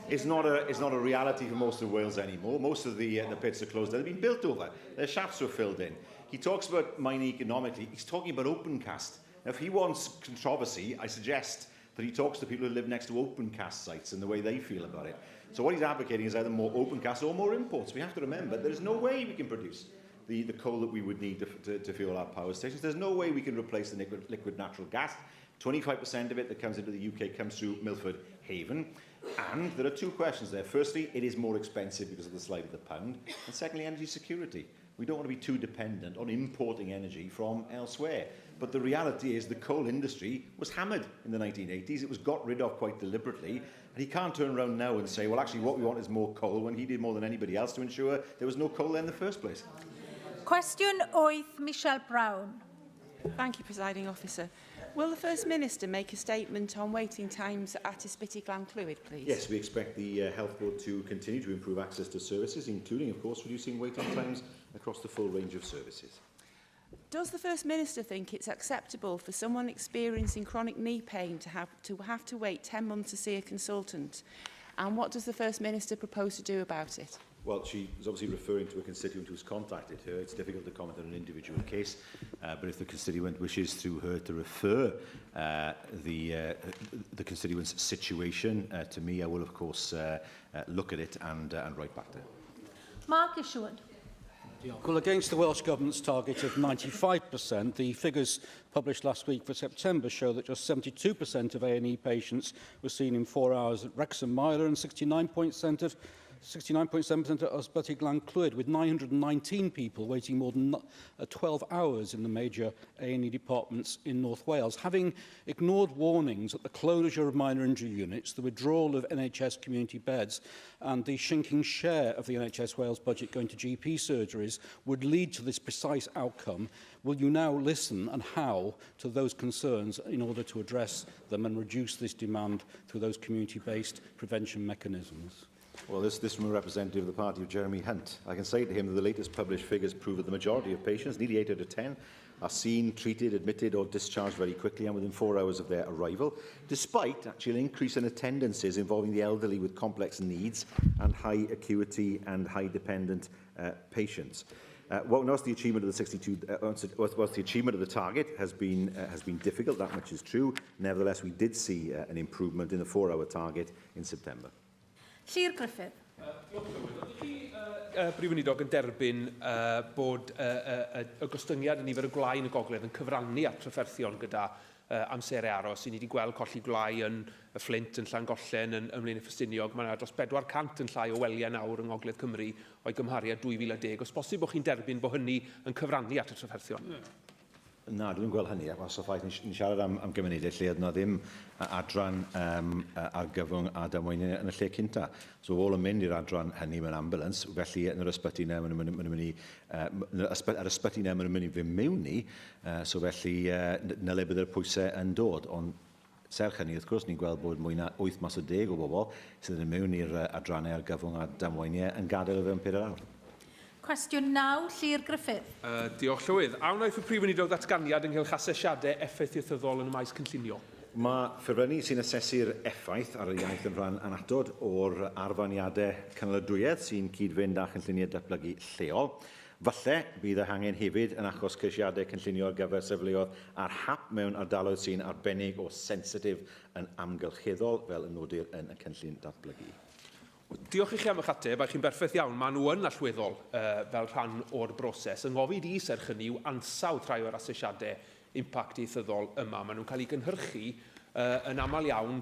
is not a reality for most of Wales anymore. Most of the pits are closed down. They've been built over. Their shafts were filled in. He talks about mining economically. He's talking about open cast. Now, if he wants controversy, I suggest that he talks to people who live next to open cast sites and the way they feel about it. So what he's advocating is either more open cast or more imports. We have to remember there is no way we can produce the coal that we would need to fuel our power stations. There's no way we can replace the liquid natural gas. 25% of it that comes into the UK comes through Milford Haven. And there are two questions there. Firstly, it is more expensive because of the slide of the pound. And secondly, energy security. We don't want to be too dependent on importing energy from elsewhere. But the reality is the coal industry was hammered in the 1980s. It was got rid of quite deliberately. And he can't turn around now and say, well, actually, what we want is more coal, when he did more than anybody else to ensure there was no coal there in the first place. Question 8, Michelle Brown. Thank you, Presiding Officer. Will the First Minister make a statement on waiting times at Ysbyty Glan-Clwyd, please? Yes, we expect the Health Board to continue to improve access to services, including, of course, reducing waiting times across the full range of services. Does the First Minister think it's acceptable for someone experiencing chronic knee pain to have to wait 10 months to see a consultant? And what does the First Minister propose to do about it? Well, she was obviously referring to a constituent who's contacted her. It's difficult to comment on an individual case, but if the constituent wishes through her to refer the constituent's situation to me, I will, of course, look at it and write back to her. Mark Isherwood. Well, against the Welsh Government's target of 95%, the figures published last week for September show that just 72% of A&E patients were seen in 4 hours at Wrexham Mylor and 69.7% at Ysbyty Glan-Clwyd, with 919 people waiting more than 12 hours in the major A&E departments in North Wales. Having ignored warnings that the closure of minor injury units, the withdrawal of NHS community beds and the shrinking share of the NHS Wales budget going to GP surgeries would lead to this precise outcome, will you now listen, and how, to those concerns in order to address them and reduce this demand through those community-based prevention mechanisms? Well, this from a representative of the party of Jeremy Hunt. I can say to him that the latest published figures prove that the majority of patients, nearly 8 out of 10, are seen, treated, admitted or discharged very quickly and within 4 hours of their arrival, despite actually an increase in attendances involving the elderly with complex needs and high acuity and high dependent patients. Whilst the achievement of the achievement of the target has been difficult, that much is true. Nevertheless, we did see an improvement in the 4-hour target in September. Llyr Griffith. Brif Weinidog yn derbyn bod y gostyngiad yn nifer y gwlau yn y gogledd yn cyfrannu at trafferthion gyda amserau aros. I ni wedi gweld colli gwlau yn y Flint, yn Llangollen, yn Ymlaen y Ffestiniog. Mae yna dros 400 yn llai o weliau nawr yng Ngogledd Cymru o'i gymharu â 2010. Os bosib bod chi'n derbyn bod hynny yn cyfrannu at y trafferthion? Na, dwi'n gweld hynny. Os o ffaith ni'n siarad am gymunedau lle yna ddim adran argyfwng a damweiniau yn y lle cynta. So, ôl yn mynd i'r adran hynny mewn ambulance, felly yn yr ysbyty yna, yr ysbyty yna maen nhw'n mynd i fynd mewn ni, so felly na le bydd yr pwysau yn dod. Ond serch hynny, wrth gwrs, ni'n gweld bod mwy na 8 mas o 10 o bobl sydd yn mewn i'r adrannau argyfwng a damweiniau yn gadael y fewn 4 awr. Cwestiwn 9, Llyr Griffith. Diolch Llywydd. A wnaeth y Prif Weinidog ddatganiad ynghylch asesiadau effaith ieithyddol yn y maes cynllunio? Mae ffurflenni sy'n asesu'r effaith ar y iaith yn rhan anatod o'r arfaniadau canolydwyedd sy'n cyd-fynd â chynlluniau datblygu lleol. Falle bydd y hangen hefyd yn achos ceisiadau cynllunio ar gyfer sefleoedd ar hap mewn ardaloedd sy'n arbennig o sensitif yn amgylcheddol fel yn nodir yn y cynllun datblygu. Diolch i chi am eich ateb, a chi'n berffaith iawn. Maen nhw yn allweddol fel rhan o'r broses. Yng ngofid i serch hynny yw ansawdd rhai o'r asesiadau impact ieithyddol yma. Maen nhw'n cael ei gynhyrchu yn aml iawn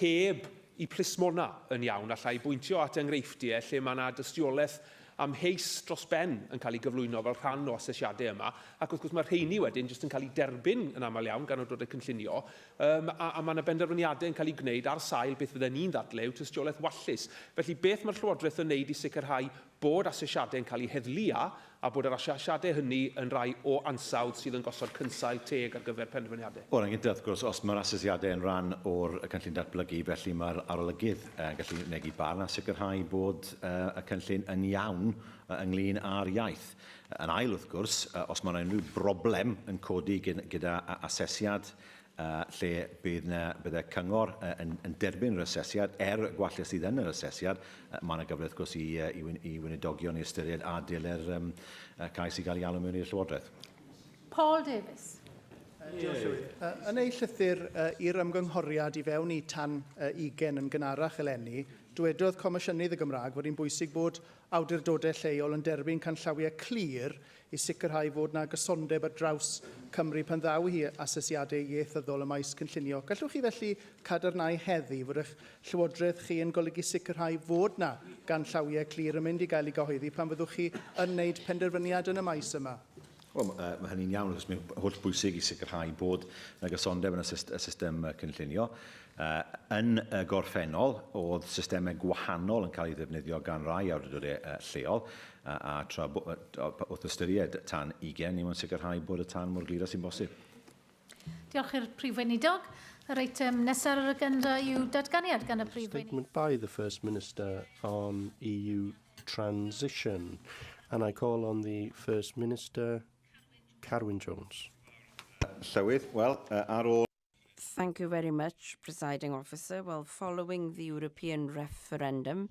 heb i plismona yn iawn, allai bwyntio at enghreifftiau lle mae yna dystiolaeth amheus dros ben yn cael ei gyflwyno fel rhan o asesiadau yma, ac wrth gwrs mae'r rheini wedyn jyst yn cael ei derbyn yn aml iawn gan awdurdodau cynllunio, a mae yna benderfyniadau yn cael ei gwneud ar sail beth fydden ni'n ddadlau yw tystiolaeth wallus. Felly beth mae'r Llywodraeth yn wneud i sicrhau bod asesiadau yn cael eu heddlu a bod yr asesiadau hynny yn rai o ansawdd sydd yn gosod cynsail teg ar gyfer penderfyniadau? O'r gyntaf, wrth gwrs, os mae'r asesiadau yn rhan o'r cynllun datblygu, felly mae'r arolygydd gallu negu barn a sicrhau bod y cynllun yn iawn ynglyn â'r iaith. Yn ail, wrth gwrs, os mae yna unrhyw broblem yn codi gyda asesiad lle bydd y cyngor yn derbyn yr asesiad, gwalla sydd yn yr asesiad, mae yna gyfle, wrth gwrs, i weinidogion i ystyried a dilyn cais i gael ei alw mewn i'r Llywodraeth. Paul Davies. Diolch, Llywydd. Yn ei llythyr i'r ymgynghoriad i fewn i tan 20 yn gynharach eleni, dywedodd Comisiynydd y Gymraeg fod hi'n bwysig bod awdurdodau lleol yn derbyn canllawiau clir i sicrhau fod yna gysondeb ar draws Cymru pan ddaw hi asesiadau ieithyddol y maes cynllunio. Gallwch chi felly cadarnhau heddi fod eich Llywodraeth chi yn golygu sicrhau fod yna ganllawiau clir yn mynd i gael ei gyhoeddi pan fyddwch chi yn wneud penderfyniad yn y maes yma? Wel, mae hynny'n iawn, achos mae'n holl bwysig i sicrhau bod yna gysondeb yn y system cynllunio. Yn gorffennol, oedd systemau gwahanol yn cael ei ddefnyddio gan rai awdurdodau lleol, a wrth ystyried tan 20, ni mwyn sicrhau bod y tan mor glir sy'n bosib. Diolch i'r Prif Weinidog. Yr eitem nesaf ar yr agenda yw datganiad gan y Prif Weinidog. Statement by the First Minister on EU transition. And I call on the First Minister, Carwyn Jones. Llywydd, wel, ar ôl... Thank you very much, Presiding Officer. Well, following the European referendum,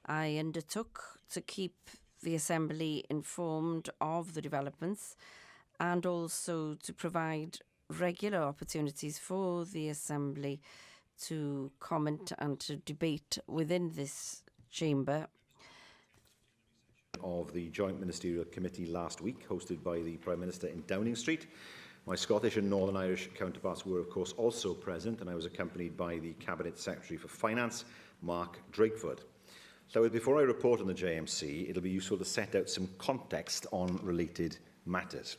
I undertook to keep the Assembly informed of the developments and also to provide regular opportunities for the Assembly to comment and to debate within this chamber. Of the Joint Ministerial Committee last week, hosted by the Prime Minister in Downing Street. My Scottish and Northern Irish counterparts were, of course, also present, and I was accompanied by the Cabinet Secretary for Finance, Mark Drakeford. So, before I report on the JMC, it'll be useful to set out some context on related matters.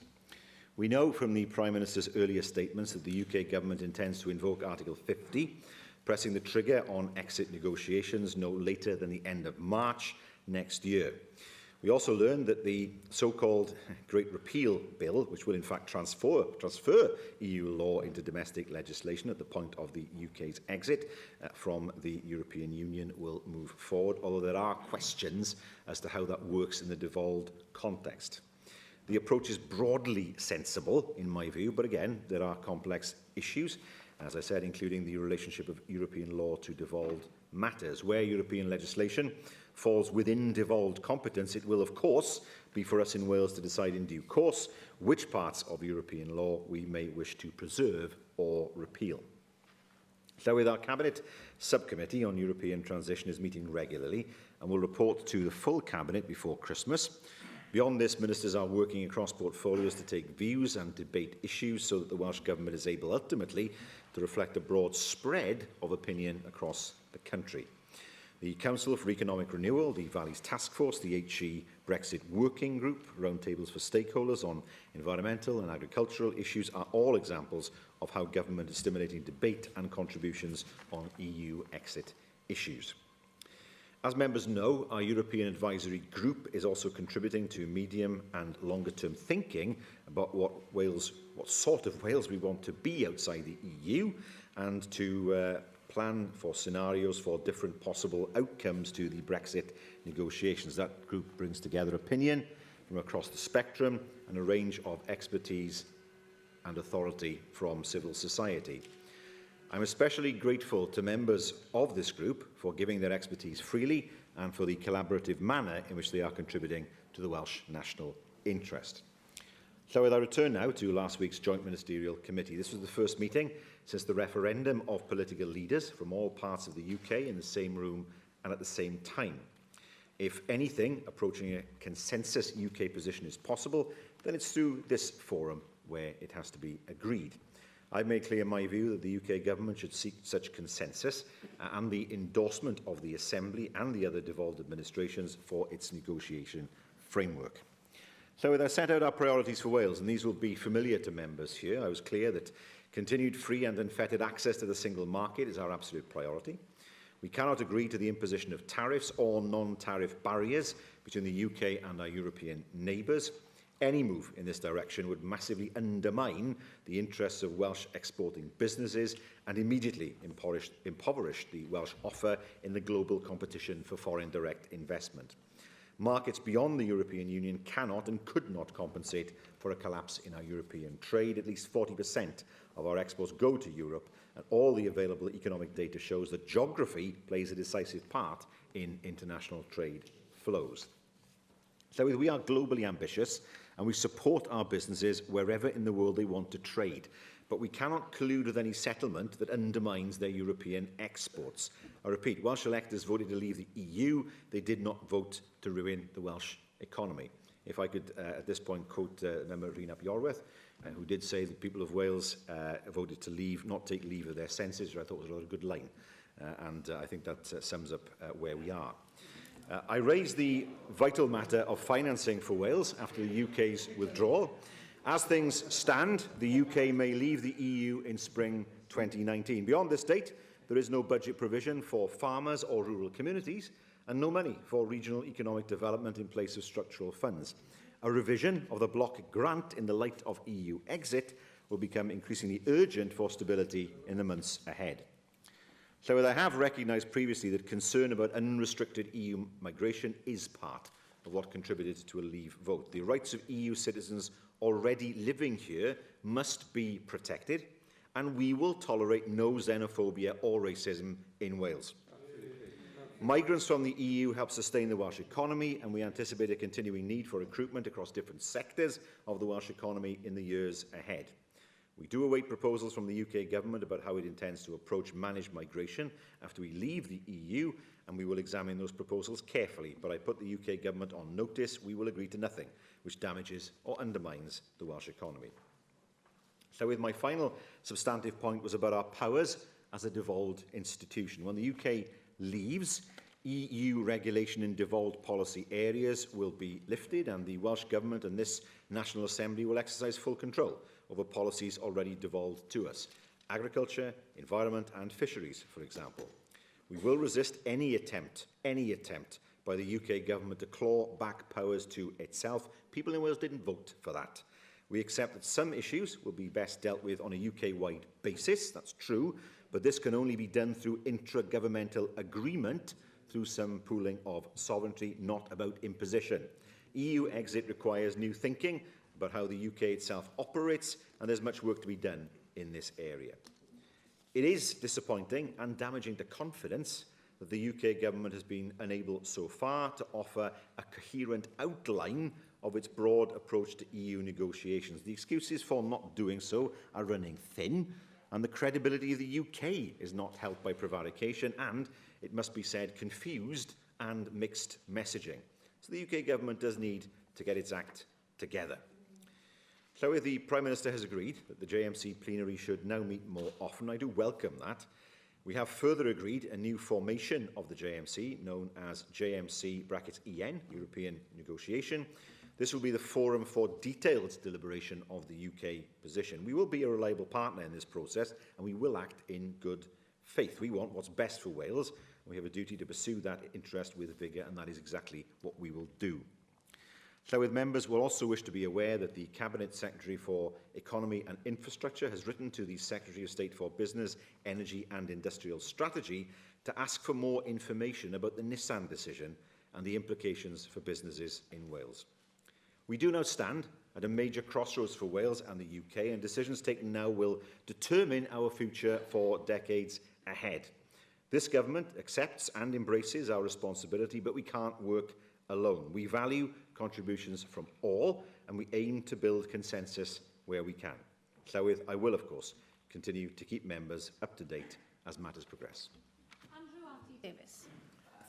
We know from the Prime Minister's earlier statements that the UK Government intends to invoke Article 50, pressing the trigger on exit negotiations no later than the end of March next year. We also learned that the so-called Great Repeal Bill, which will in fact transfer EU law into domestic legislation at the point of the UK's exit from the European Union, will move forward, although there are questions as to how that works in the devolved context. The approach is broadly sensible, in my view, but again, there are complex issues, as I said, including the relationship of European law to devolved matters. Where European legislation falls within devolved competence, it will, of course, be for us in Wales to decide in due course which parts of European law we may wish to preserve or repeal. So, with our Cabinet Subcommittee on European Transition is meeting regularly and will report to the full Cabinet before Christmas. Beyond this, ministers are working across portfolios to take views and debate issues so that the Welsh Government is able ultimately to reflect a broad spread of opinion across the country. The Council for Economic Renewal, the Valleys Task Force, the HE Brexit working group, roundtables for stakeholders on environmental and agricultural issues are all examples of how government is stimulating debate and contributions on EU exit issues. As members know, our European Advisory Group is also contributing to medium and longer-term thinking about what sort of Wales we want to be outside the EU, and to plan for scenarios for different possible outcomes to the Brexit negotiations. That group brings together opinion from across the spectrum and a range of expertise and authority from civil society. I'm especially grateful to members of this group for giving their expertise freely and for the collaborative manner in which they are contributing to the Welsh national interest. So I return now to last week's Joint Ministerial Committee. This was the first meeting since the referendum of political leaders from all parts of the UK in the same room and at the same time. If anything, approaching a consensus UK position is possible, then it's through this forum where it has to be agreed. I've made clear my view that the UK government should seek such consensus and the endorsement of the Assembly and the other devolved administrations for its negotiation framework. So I set out our priorities for Wales, and these will be familiar to members here. I was clear that continued free and unfettered access to the single market is our absolute priority. We cannot agree to the imposition of tariffs or non-tariff barriers between the UK and our European neighbours. Any move in this direction would massively undermine the interests of Welsh exporting businesses and immediately impoverish the Welsh offer in the global competition for foreign direct investment. Markets beyond the European Union cannot and could not compensate for a collapse in our European trade. At least 40% of our exports go to Europe, and all the available economic data shows that geography plays a decisive part in international trade flows. So we are globally ambitious, and we support our businesses wherever in the world they want to trade. But we cannot collude with any settlement that undermines their European exports. I repeat, Welsh electors voted to leave the EU. They did not vote to ruin the Welsh economy. If I could, at this point, quote Member Rhun ap Iorwerth, who did say the people of Wales voted to leave, not take leave of their senses, which I thought was a rather good line. And I think that sums up where we are. I raised the vital matter of financing for Wales after the UK's withdrawal. As things stand, the UK may leave the EU in spring 2019. Beyond this date, there is no budget provision for farmers or rural communities, and no money for regional economic development in place of structural funds. A revision of the block grant in the light of EU exit will become increasingly urgent for stability in the months ahead. So I have recognised previously that concern about unrestricted EU migration is part of what contributed to a leave vote. The rights of EU citizens already living here must be protected, and we will tolerate no xenophobia or racism in Wales. Migrants from the EU help sustain the Welsh economy, and we anticipate a continuing need for recruitment across different sectors of the Welsh economy in the years ahead. We do await proposals from the UK government about how it intends to approach managed migration after we leave the EU, and we will examine those proposals carefully. But I put the UK government on notice: we will agree to nothing which damages or undermines the Welsh economy. So with my final substantive point was about our powers as a devolved institution. When the UK leaves, EU regulation in devolved policy areas will be lifted, and the Welsh Government and this National Assembly will exercise full control over policies already devolved to us. Agriculture, environment and fisheries, for example. We will resist any attempt by the UK Government to claw back powers to itself. People in Wales didn't vote for that. We accept that some issues will be best dealt with on a UK-wide basis, that's true, but this can only be done through intra-governmental agreement, through some pooling of sovereignty, not about imposition. EU exit requires new thinking about how the UK itself operates, and there's much work to be done in this area. It is disappointing and damaging to confidence that the UK government has been unable so far to offer a coherent outline of its broad approach to EU negotiations. The excuses for not doing so are running thin, and the credibility of the UK is not helped by prevarication and, it must be said, confused and mixed messaging. So the UK government does need to get its act together. So if the Prime Minister has agreed that the JMC plenary should now meet more often, I do welcome that. We have further agreed a new formation of the JMC, known as JMC-EN, European Negotiation. This will be the forum for detailed deliberation of the UK position. We will be a reliable partner in this process, and we will act in good faith. We want what's best for Wales, and we have a duty to pursue that interest with vigour, and that is exactly what we will do. Llywydd members will also wish to be aware that the Cabinet Secretary for Economy and Infrastructure has written to the Secretary of State for Business, Energy and Industrial Strategy to ask for more information about the Nissan decision and the implications for businesses in Wales. We do now stand at a major crossroads for Wales and the UK, and decisions taken now will determine our future for decades ahead. This government accepts and embraces our responsibility, but we can't work alone. We value contributions from all, and we aim to build consensus where we can. Llywydd, I will, of course, continue to keep members up to date as matters progress. Andrew Davis.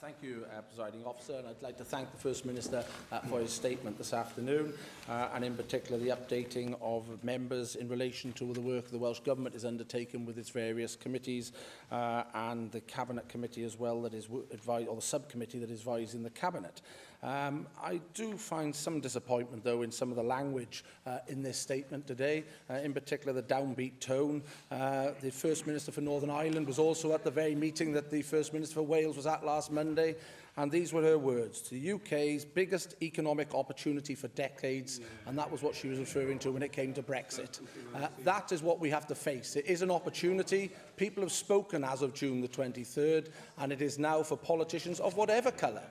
Thank you, Presiding Officer, and I'd like to thank the First Minister for his statement this afternoon, and in particular the updating of members in relation to the work the Welsh Government is undertaking with its various committees and the Cabinet Committee as well, that is advised, or the subcommittee that is advising the Cabinet. I do find some disappointment, though, in some of the language in this statement today, in particular the downbeat tone. The First Minister for Northern Ireland was also at the very meeting that the First Minister for Wales was at last Monday, and these were her words: the UK's biggest economic opportunity for decades, and that was what she was referring to when it came to Brexit. That is what we have to face. It is an opportunity. People have spoken as of June the 23rd, and it is now for politicians of whatever colour,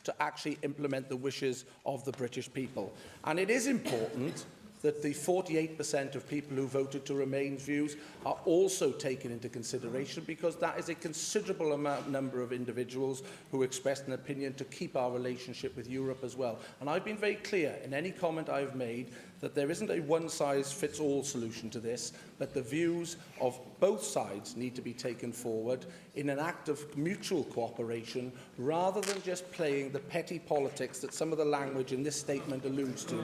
to actually implement the wishes of the British people. And it is important that the 48% of people who voted to Remain's views are also taken into consideration, because that is a considerable number of individuals who expressed an opinion to keep our relationship with Europe as well. And I've been very clear in any comment I've made that there isn't a one-size-fits-all solution to this, but the views of both sides need to be taken forward in an act of mutual cooperation, rather than just playing the petty politics that some of the language in this statement alludes to,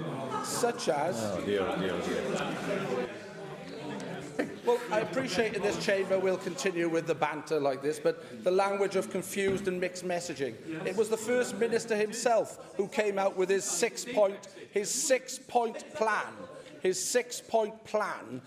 such as... Well, I appreciate in this chamber we'll continue with the banter like this, but the language of confused and mixed messaging. It was the First Minister himself who came out with his six-point plan. His six-point plan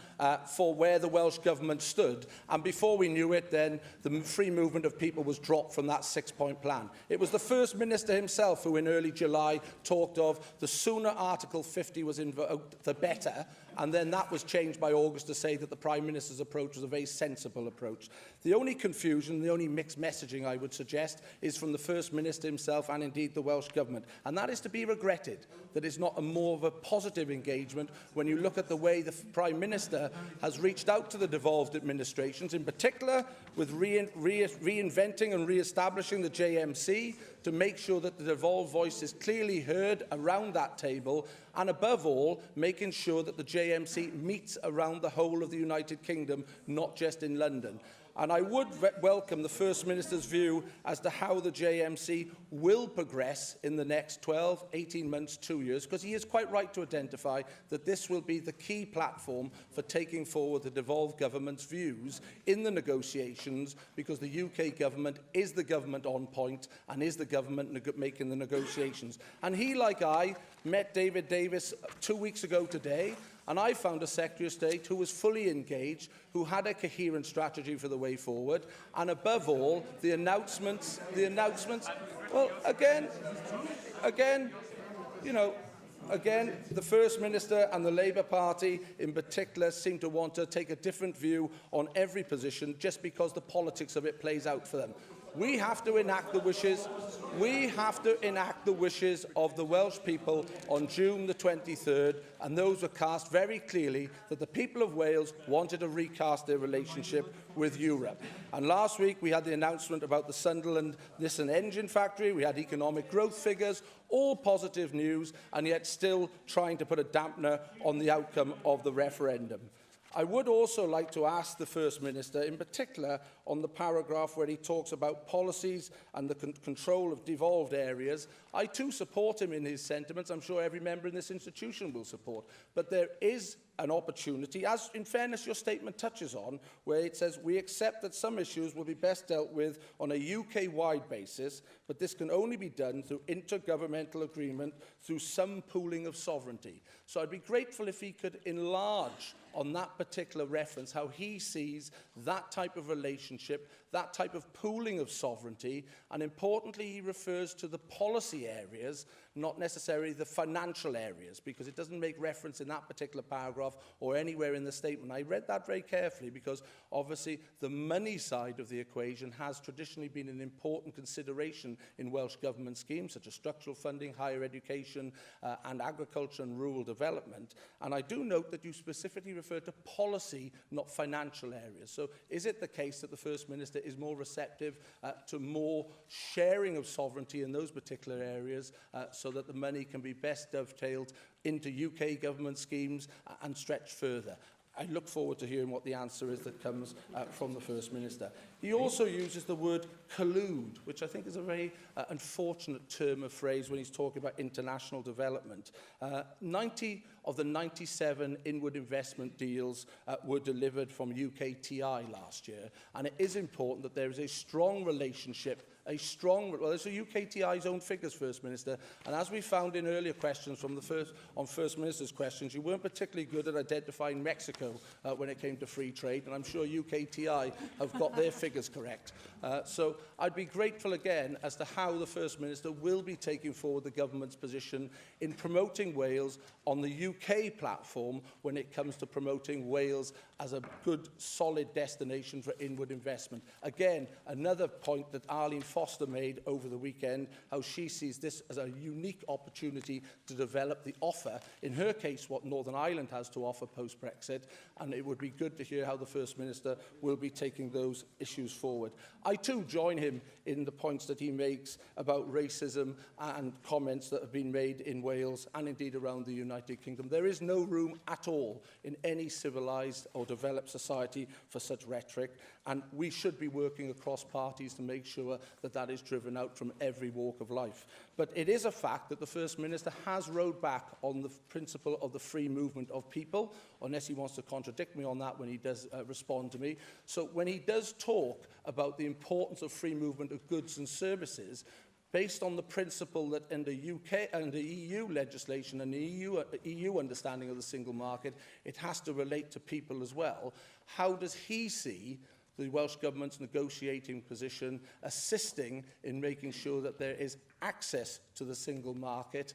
for where the Welsh Government stood, and before we knew it, then the free movement of people was dropped from that six-point plan. It was the First Minister himself who in early July talked of the sooner Article 50 was invoked, the better, and then that was changed by August to say that the Prime Minister's approach was a very sensible approach. The only confusion, the only mixed messaging I would suggest is from the First Minister himself and indeed the Welsh Government, and that is to be regretted. That is not more of a positive engagement when you look at the way the Prime Minister has reached out to the devolved administrations, in particular with reinventing and re-establishing the JMC, to make sure that the devolved voice is clearly heard around that table, and above all, making sure that the JMC meets around the whole of the United Kingdom, not just in London. And I would welcome the First Minister's view as to how the JMC will progress in the next 12, 18 months, 2 years, because he is quite right to identify that this will be the key platform for taking forward the devolved government's views in the negotiations, because the UK government is the government on point and is the government making the negotiations. And he, like I, met David Davis 2 weeks ago today, and I found a Secretary of State who was fully engaged, who had a coherent strategy for the way forward, and above all, the announcements, well, again, the First Minister and the Labour Party in particular seem to want to take a different view on every position just because the politics of it plays out for them. We have to enact the wishes. We have to enact the wishes of the Welsh people on June the 23rd, and those were cast very clearly that the people of Wales wanted to recast their relationship with Europe. And last week we had the announcement about the Sunderland Nissan engine factory. We had economic growth figures, all positive news, and yet still trying to put a dampener on the outcome of the referendum. I would also like to ask the First Minister, in particular on the paragraph where he talks about policies and the control of devolved areas. I too support him in his sentiments. I'm sure every member in this institution will support. But there is an opportunity, as in fairness your statement touches on, where it says, we accept that some issues will be best dealt with on a UK-wide basis, but this can only be done through intergovernmental agreement through some pooling of sovereignty. So I'd be grateful if he could enlarge on that particular reference, how he sees that type of relationship, that type of pooling of sovereignty, and importantly, he refers to the policy areas, not necessarily the financial areas, because it doesn't make reference in that particular paragraph or anywhere in the statement. I read that very carefully because obviously the money side of the equation has traditionally been an important consideration in Welsh Government schemes, such as structural funding, higher education, and agriculture and rural development. And I do note that you specifically refer to policy, not financial areas. So is it the case that the First Minister is more receptive to more sharing of sovereignty in those particular areas so that the money can be best dovetailed into UK government schemes and stretched further? I look forward to hearing what the answer is that comes from the First Minister. He also uses the word collude, which I think is a very unfortunate term of phrase when he's talking about international development. 90 of the 97 inward investment deals were delivered from UKTI last year, and it is important that there is a strong relationship, well, it's a UKTI's own figures, First Minister, and as we found in earlier questions from the First Minister's questions, you weren't particularly good at identifying Mexico when it came to free trade, and I'm sure UKTI have got their figures correct. So I'd be grateful again as to how the First Minister will be taking forward the government's position in promoting Wales on the UK platform when it comes to promoting Wales as a good, solid destination for inward investment. Again, another point that Arlene Foster made over the weekend, how she sees this as a unique opportunity to develop the offer, in her case, what Northern Ireland has to offer post-Brexit, and it would be good to hear how the First Minister will be taking those issues forward. I too join him in the points that he makes about racism and comments that have been made in Wales and indeed around the United Kingdom. There is no room at all in any civilised or developed society for such rhetoric, and we should be working across parties to make sure that that is driven out from every walk of life. But it is a fact that the First Minister has rowed back on the principle of the free movement of people, unless he wants to contradict me on that when he does respond to me. So when he does talk about the importance of free movement of goods and services, based on the principle that under EU legislation and the EU understanding of the single market, it has to relate to people as well, how does he see the Welsh Government's negotiating position assisting in making sure that there is access to the single market,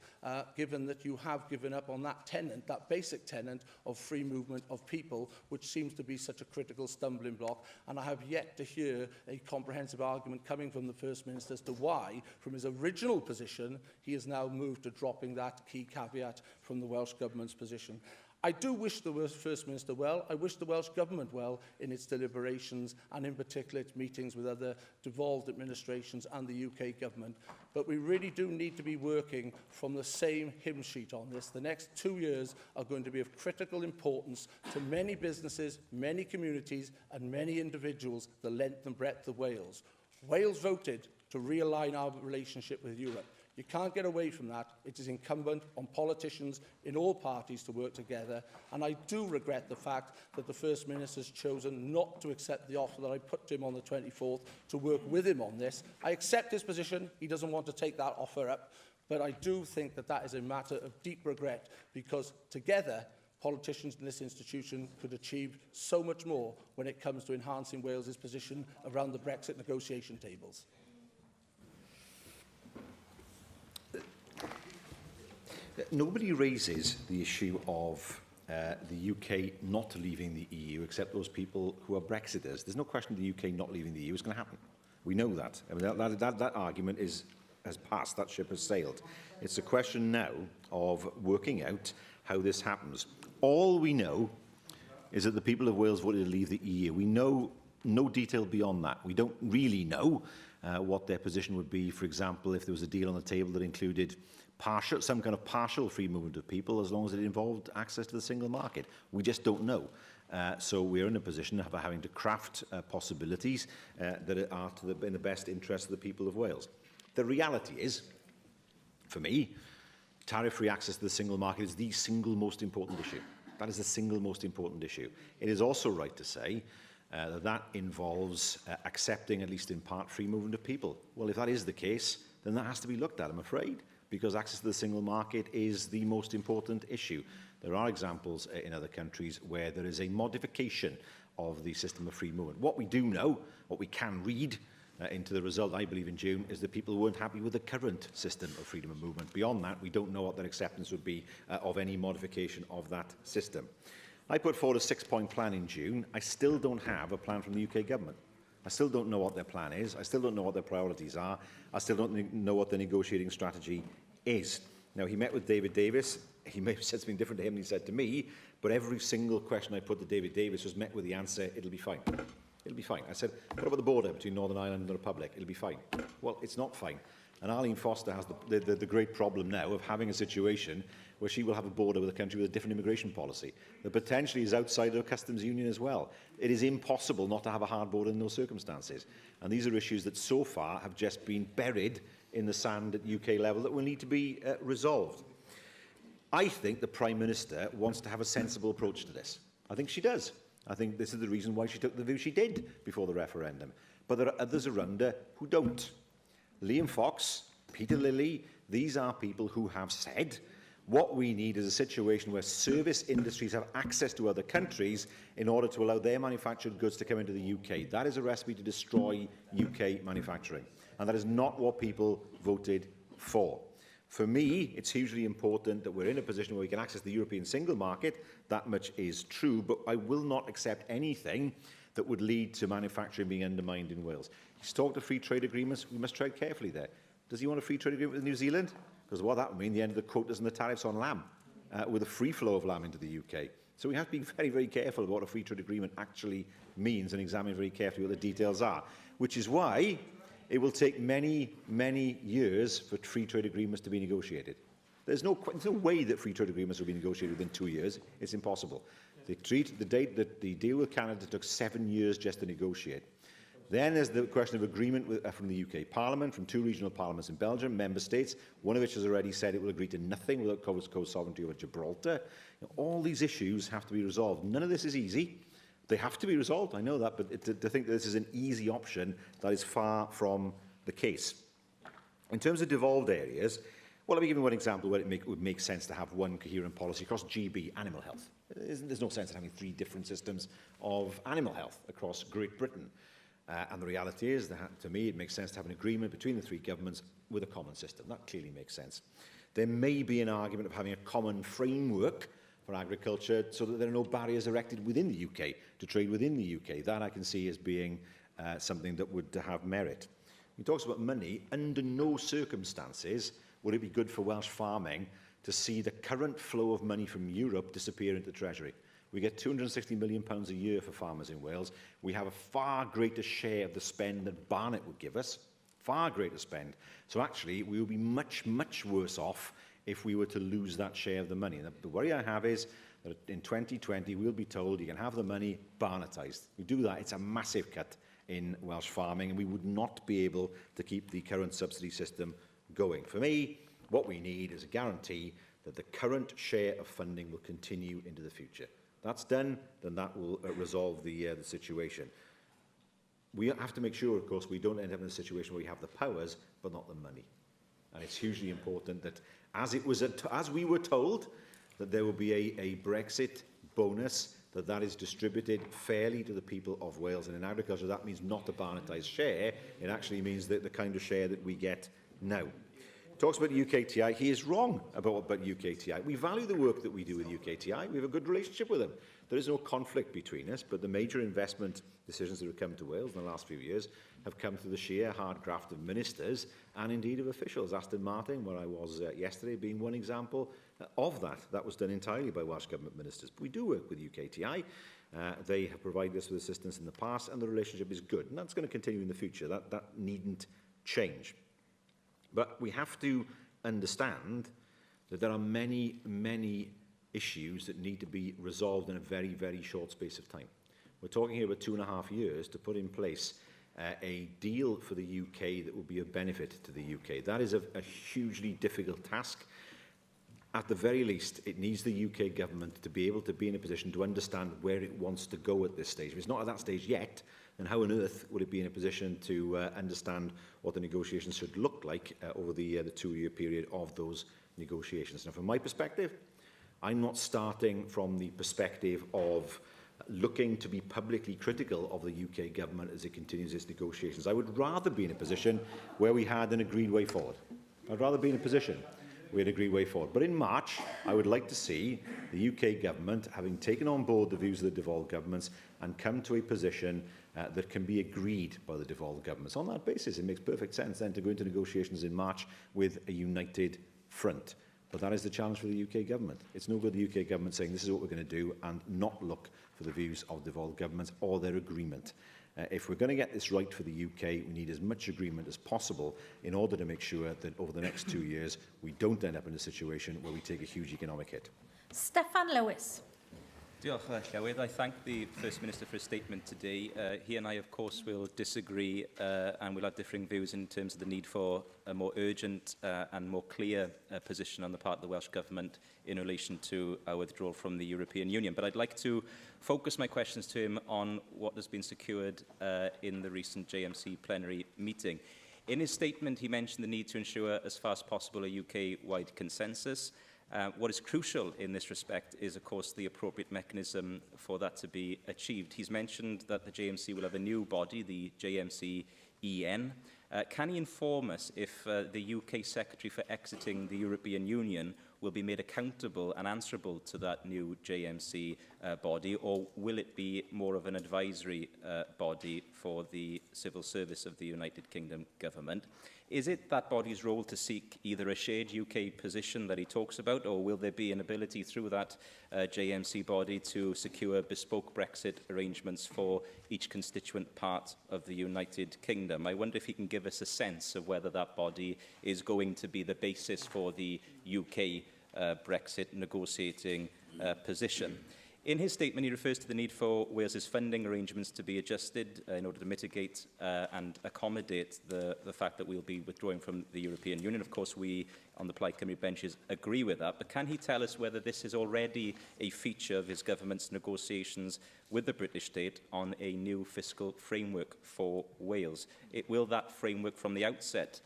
given that you have given up on that tenet, that basic tenet of free movement of people, which seems to be such a critical stumbling block. And I have yet to hear a comprehensive argument coming from the First Minister as to why, from his original position, he has now moved to dropping that key caveat from the Welsh Government's position. I do wish the First Minister well. I wish the Welsh Government well in its deliberations and in particular its meetings with other devolved administrations and the UK Government. But we really do need to be working from the same hymn sheet on this. The next 2 years are going to be of critical importance to many businesses, many communities and many individuals, the length and breadth of Wales. Wales voted to realign our relationship with Europe. You can't get away from that. It is incumbent on politicians in all parties to work together. And I do regret the fact that the First Minister has chosen not to accept the offer that I put to him on the 24th to work with him on this. I accept his position. He doesn't want to take that offer up. But I do think that that is a matter of deep regret because together, politicians in this institution could achieve so much more when it comes to enhancing Wales's position around the Brexit negotiation tables. Nobody raises the issue of the UK not leaving the EU except those people who are Brexiters. There's no question the UK not leaving the EU is going to happen. We know that. I mean, that argument has passed. That ship has sailed. It's a question now of working out how this happens. All we know is that the people of Wales voted to leave the EU. We know no detail beyond that. We don't really know what their position would be, for example, if there was a deal on the table that included some kind of partial free movement of people, as long as it involved access to the single market. We just don't know. So we're in a position of having to craft possibilities that are in the best interest of the people of Wales. The reality is, for me, tariff-free access to the single market is the single most important issue. That is the single most important issue. It is also right to say that involves accepting, at least in part, free movement of people. Well, if that is the case, then that has to be looked at, I'm afraid, because access to the single market is the most important issue. There are examples in other countries where there is a modification of the system of free movement. What we do know, what we can read into the result, I believe, in June, is that people weren't happy with the current system of freedom of movement. Beyond that, we don't know what their acceptance would be of any modification of that system. I put forward a 6-point plan in June. I still don't have a plan from the UK government. I still don't know what their plan is. I still don't know what their priorities are. I still don't know what the negotiating strategy is. Now, he met with David Davis. He may have said something different to him than he said to me, but every single question I put to David Davis was met with the answer, it'll be fine. It'll be fine. I said, what about the border between Northern Ireland and the Republic? It'll be fine. Well, it's not fine. And Arlene Foster has the great problem now of having a situation where she will have a border with a country with a different immigration policy that potentially is outside of the customs union as well. It is impossible not to have a hard border in those circumstances. And these are issues that so far have just been buried in the sand at UK level that will need to be resolved. I think the Prime Minister wants to have a sensible approach to this. I think she does. I think this is the reason why she took the view she did before the referendum. But there are others around her who don't. Liam Fox, Peter Lilly, these are people who have said what we need is a situation where service industries have access to other countries in order to allow their manufactured goods to come into the UK. That is a recipe to destroy UK manufacturing. And that is not what people voted for. For me, it's hugely important that we're in a position where we can access the European single market. That much is true, but I will not accept anything that would lead to manufacturing being undermined in Wales. He's talked of free trade agreements. We must tread carefully there. Does he want a free trade agreement with New Zealand? Because what that would mean, the end of the quotas and the tariffs on lamb, with a free flow of lamb into the UK. So we have to be very, very careful about what a free trade agreement actually means and examine very carefully what the details are, which is why it will take many, many years for free trade agreements to be negotiated. There's no way that free trade agreements will be negotiated within 2 years. It's impossible. The deal with Canada took 7 years just to negotiate. Then there's the question of agreement from the UK Parliament, from 2 regional parliaments in Belgium, member states, one of which has already said it will agree to nothing without co-sovereignty over Gibraltar. All these issues have to be resolved. None of this is easy. They have to be resolved, I know that, but to think that this is an easy option, that is far from the case. In terms of devolved areas, well, let me give you one example where it would make sense to have one coherent policy across GB, animal health. There's no sense in having 3 different systems of animal health across Great Britain. And the reality is that, to me, it makes sense to have an agreement between the 3 governments with a common system. That clearly makes sense. There may be an argument of having a common framework for agriculture so that there are no barriers erected within the UK to trade within the UK. That I can see as being something that would have merit. He talks about money. Under no circumstances would it be good for Welsh farming to see the current flow of money from Europe disappear into the Treasury. We get £260 million a year for farmers in Wales. We have a far greater share of the spend that Barnett would give us, far greater spend. So actually, we would be much, much worse off if we were to lose that share of the money. And the worry I have is that in 2020, we'll be told you can have the money Barnettised. We do that, it's a massive cut in Welsh farming, and we would not be able to keep the current subsidy system going. For me, what we need is a guarantee that the current share of funding will continue into the future. That's done, then that will resolve the situation. We have to make sure, of course, we don't end up in a situation where we have the powers, but not the money. And it's hugely important that, as we were told, that there will be a Brexit bonus, that is distributed fairly to the people of Wales. And in agriculture, that means not a Barnettised share. It actually means that the kind of share that we get now. He talks about UKTI. He is wrong about UKTI. We value the work that we do with UKTI. We have a good relationship with them. There is no conflict between us, but the major investment decisions that have come to Wales in the last few years have come through the sheer hard graft of ministers and indeed of officials. Aston Martin, where I was yesterday, being one example of that. That was done entirely by Welsh Government ministers. But we do work with UKTI. They have provided us with assistance in the past, and the relationship is good. And that's going to continue in the future. That needn't change. But we have to understand that there are many, many issues that need to be resolved in a very, very short space of time. We're talking here about 2.5 years to put in place a deal for the UK that will be of benefit to the UK. That is a hugely difficult task. at the very least, it needs the UK government to be able to be in a position to understand where it wants to go at this stage. If it's not at that stage yet, then how on earth would it be in a position to understand what the negotiations should look like over the 2-year period of those negotiations? Now, from my perspective, I'm not starting from the perspective of looking to be publicly critical of the UK government as it continues its negotiations. I would rather be in a position where we had an agreed way forward. I'd rather be in a position we had an agreed way forward. But in March, I would like to see the UK government having taken on board the views of the devolved governments and come to a position that can be agreed by the devolved governments. On that basis, it makes perfect sense then to go into negotiations in March with a united front. But that is the challenge for the UK government. It's no good the UK government saying this is what we're going to do and not look for the views of devolved governments or their agreement. If we're going to get this right for the UK, we need as much agreement as possible in order to make sure that over the next 2 years, we don't end up in a situation where we take a huge economic hit. Steffan Lewis. Diolch, Llywydd. I thank the First Minister for his statement today. He and I, of course, will disagree and will have differing views in terms of the need for a more urgent and more clear position on the part of the Welsh Government in relation to our withdrawal from the European Union. But I'd like to focus my questions to him on what has been secured in the recent JMC plenary meeting. In his statement, he mentioned the need to ensure, as far as possible, a UK-wide consensus. What is crucial in this respect is, of course, the appropriate mechanism for that to be achieved. He's mentioned that the JMC will have a new body, the JMC-EN. Can he inform us if the UK Secretary for exiting the European Union will be made accountable and answerable to that new JMC body, or will it be more of an advisory body for the civil service of the United Kingdom government? Is it that body's role to seek either a shared UK position that he talks about, or will there be an ability through that JMC body to secure bespoke Brexit arrangements for each constituent part of the United Kingdom? I wonder if he can give us a sense of whether that body is going to be the basis for the UK Brexit negotiating position. In his statement, he refers to the need for Wales's funding arrangements to be adjusted in order to mitigate and accommodate the fact that we'll be withdrawing from the European Union. Of course, we on the Plaid Cymru benches agree with that, but can he tell us whether this is already a feature of his government's negotiations with the British state on a new fiscal framework for Wales? Will that framework from the outset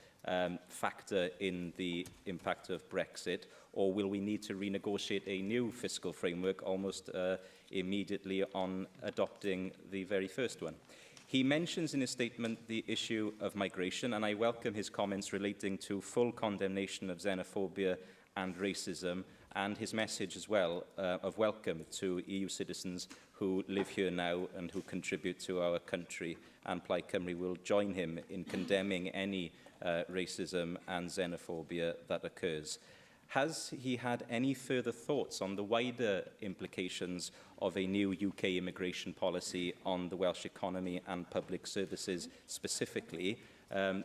factor in the impact of Brexit, or will we need to renegotiate a new fiscal framework almost immediately on adopting the very first one? He mentions in his statement the issue of migration, and I welcome his comments relating to full condemnation of xenophobia and racism, and his message as well of welcome to EU citizens who live here now and who contribute to our country. And Plaid Cymru will join him in condemning any racism and xenophobia that occurs. Has he had any further thoughts on the wider implications of a new UK immigration policy on the Welsh economy and public services specifically? I'm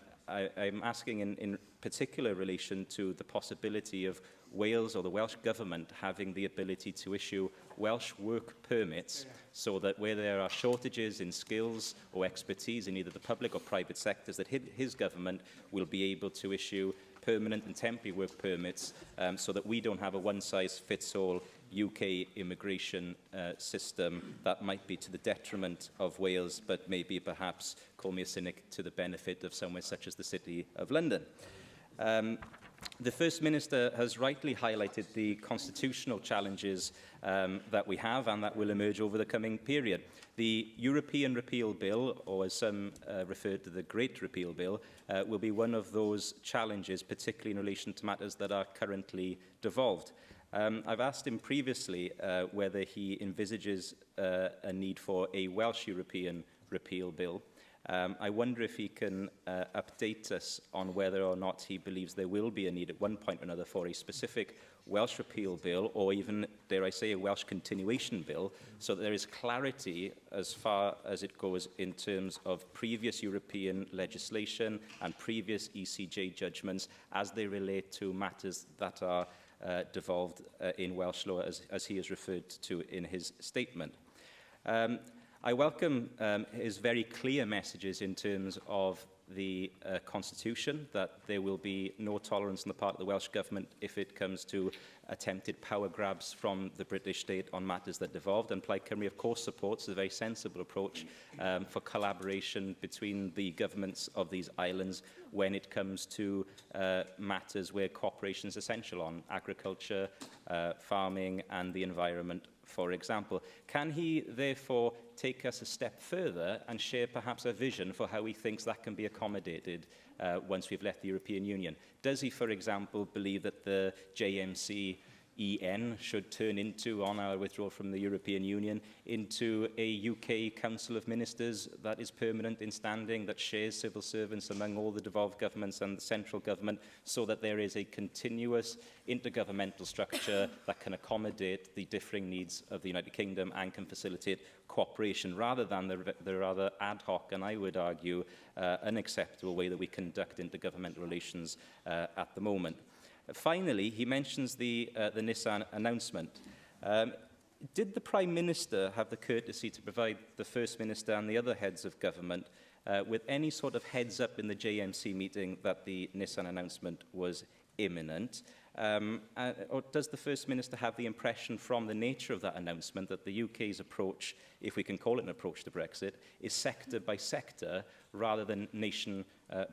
asking in particular relation to the possibility of Wales or the Welsh Government having the ability to issue Welsh work permits so that where there are shortages in skills or expertise in either the public or private sectors, that his government will be able to issue permanent and temporary work permits so that we don't have a one-size-fits-all UK immigration system that might be to the detriment of Wales, but maybe perhaps, call me a cynic, to the benefit of somewhere such as the City of London. The First Minister has rightly highlighted the constitutional challenges that we have and that will emerge over the coming period. The European Repeal Bill, or as some refer to the Great Repeal Bill, will be one of those challenges, particularly in relation to matters that are currently devolved. I've asked him previously whether he envisages a need for a Welsh European Repeal Bill. I wonder if he can update us on whether or not he believes there will be a need at one point or another for a specific Welsh repeal bill, or even, dare I say, a Welsh continuation bill, so that there is clarity as far as it goes in terms of previous European legislation and previous ECJ judgments as they relate to matters that are devolved in Welsh law, as he has referred to in his statement. I welcome his very clear messages in terms of the Constitution, that there will be no tolerance on the part of the Welsh Government if it comes to attempted power grabs from the British state on matters that devolved. And Plaid Cymru, of course, supports a very sensible approach for collaboration between the governments of these islands when it comes to matters where cooperation is essential on agriculture, farming and the environment, for example. Can he therefore take us a step further and share perhaps a vision for how he thinks that can be accommodated once we've left the European Union? Does he, for example, believe that the JMC EN should turn into, on our withdrawal from the European Union, into a UK Council of Ministers that is permanent in standing, that shares civil servants among all the devolved governments and the central government, so that there is a continuous intergovernmental structure that can accommodate the differing needs of the United Kingdom and can facilitate cooperation, rather than the rather ad hoc and, I would argue, unacceptable way that we conduct intergovernmental relations at the moment. Finally, he mentions the Nissan announcement. Did the Prime Minister have the courtesy to provide the First Minister and the other heads of government with any sort of heads up in the JMC meeting that the Nissan announcement was imminent? Or does the First Minister have the impression from the nature of that announcement that the UK's approach, if we can call it an approach to Brexit, is sector by sector rather than nation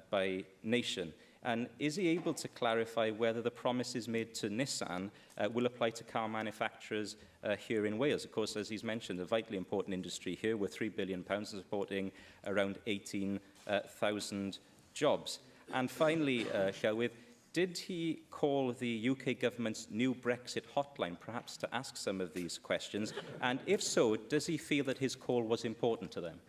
by nation? And is he able to clarify whether the promises made to Nissan will apply to car manufacturers here in Wales? Of course, as he's mentioned, a vitally important industry here, with £3 billion supporting around 18,000 jobs. And finally, Llywydd, did he call the UK government's new Brexit hotline, perhaps to ask some of these questions? And if so, does he feel that his call was important to them?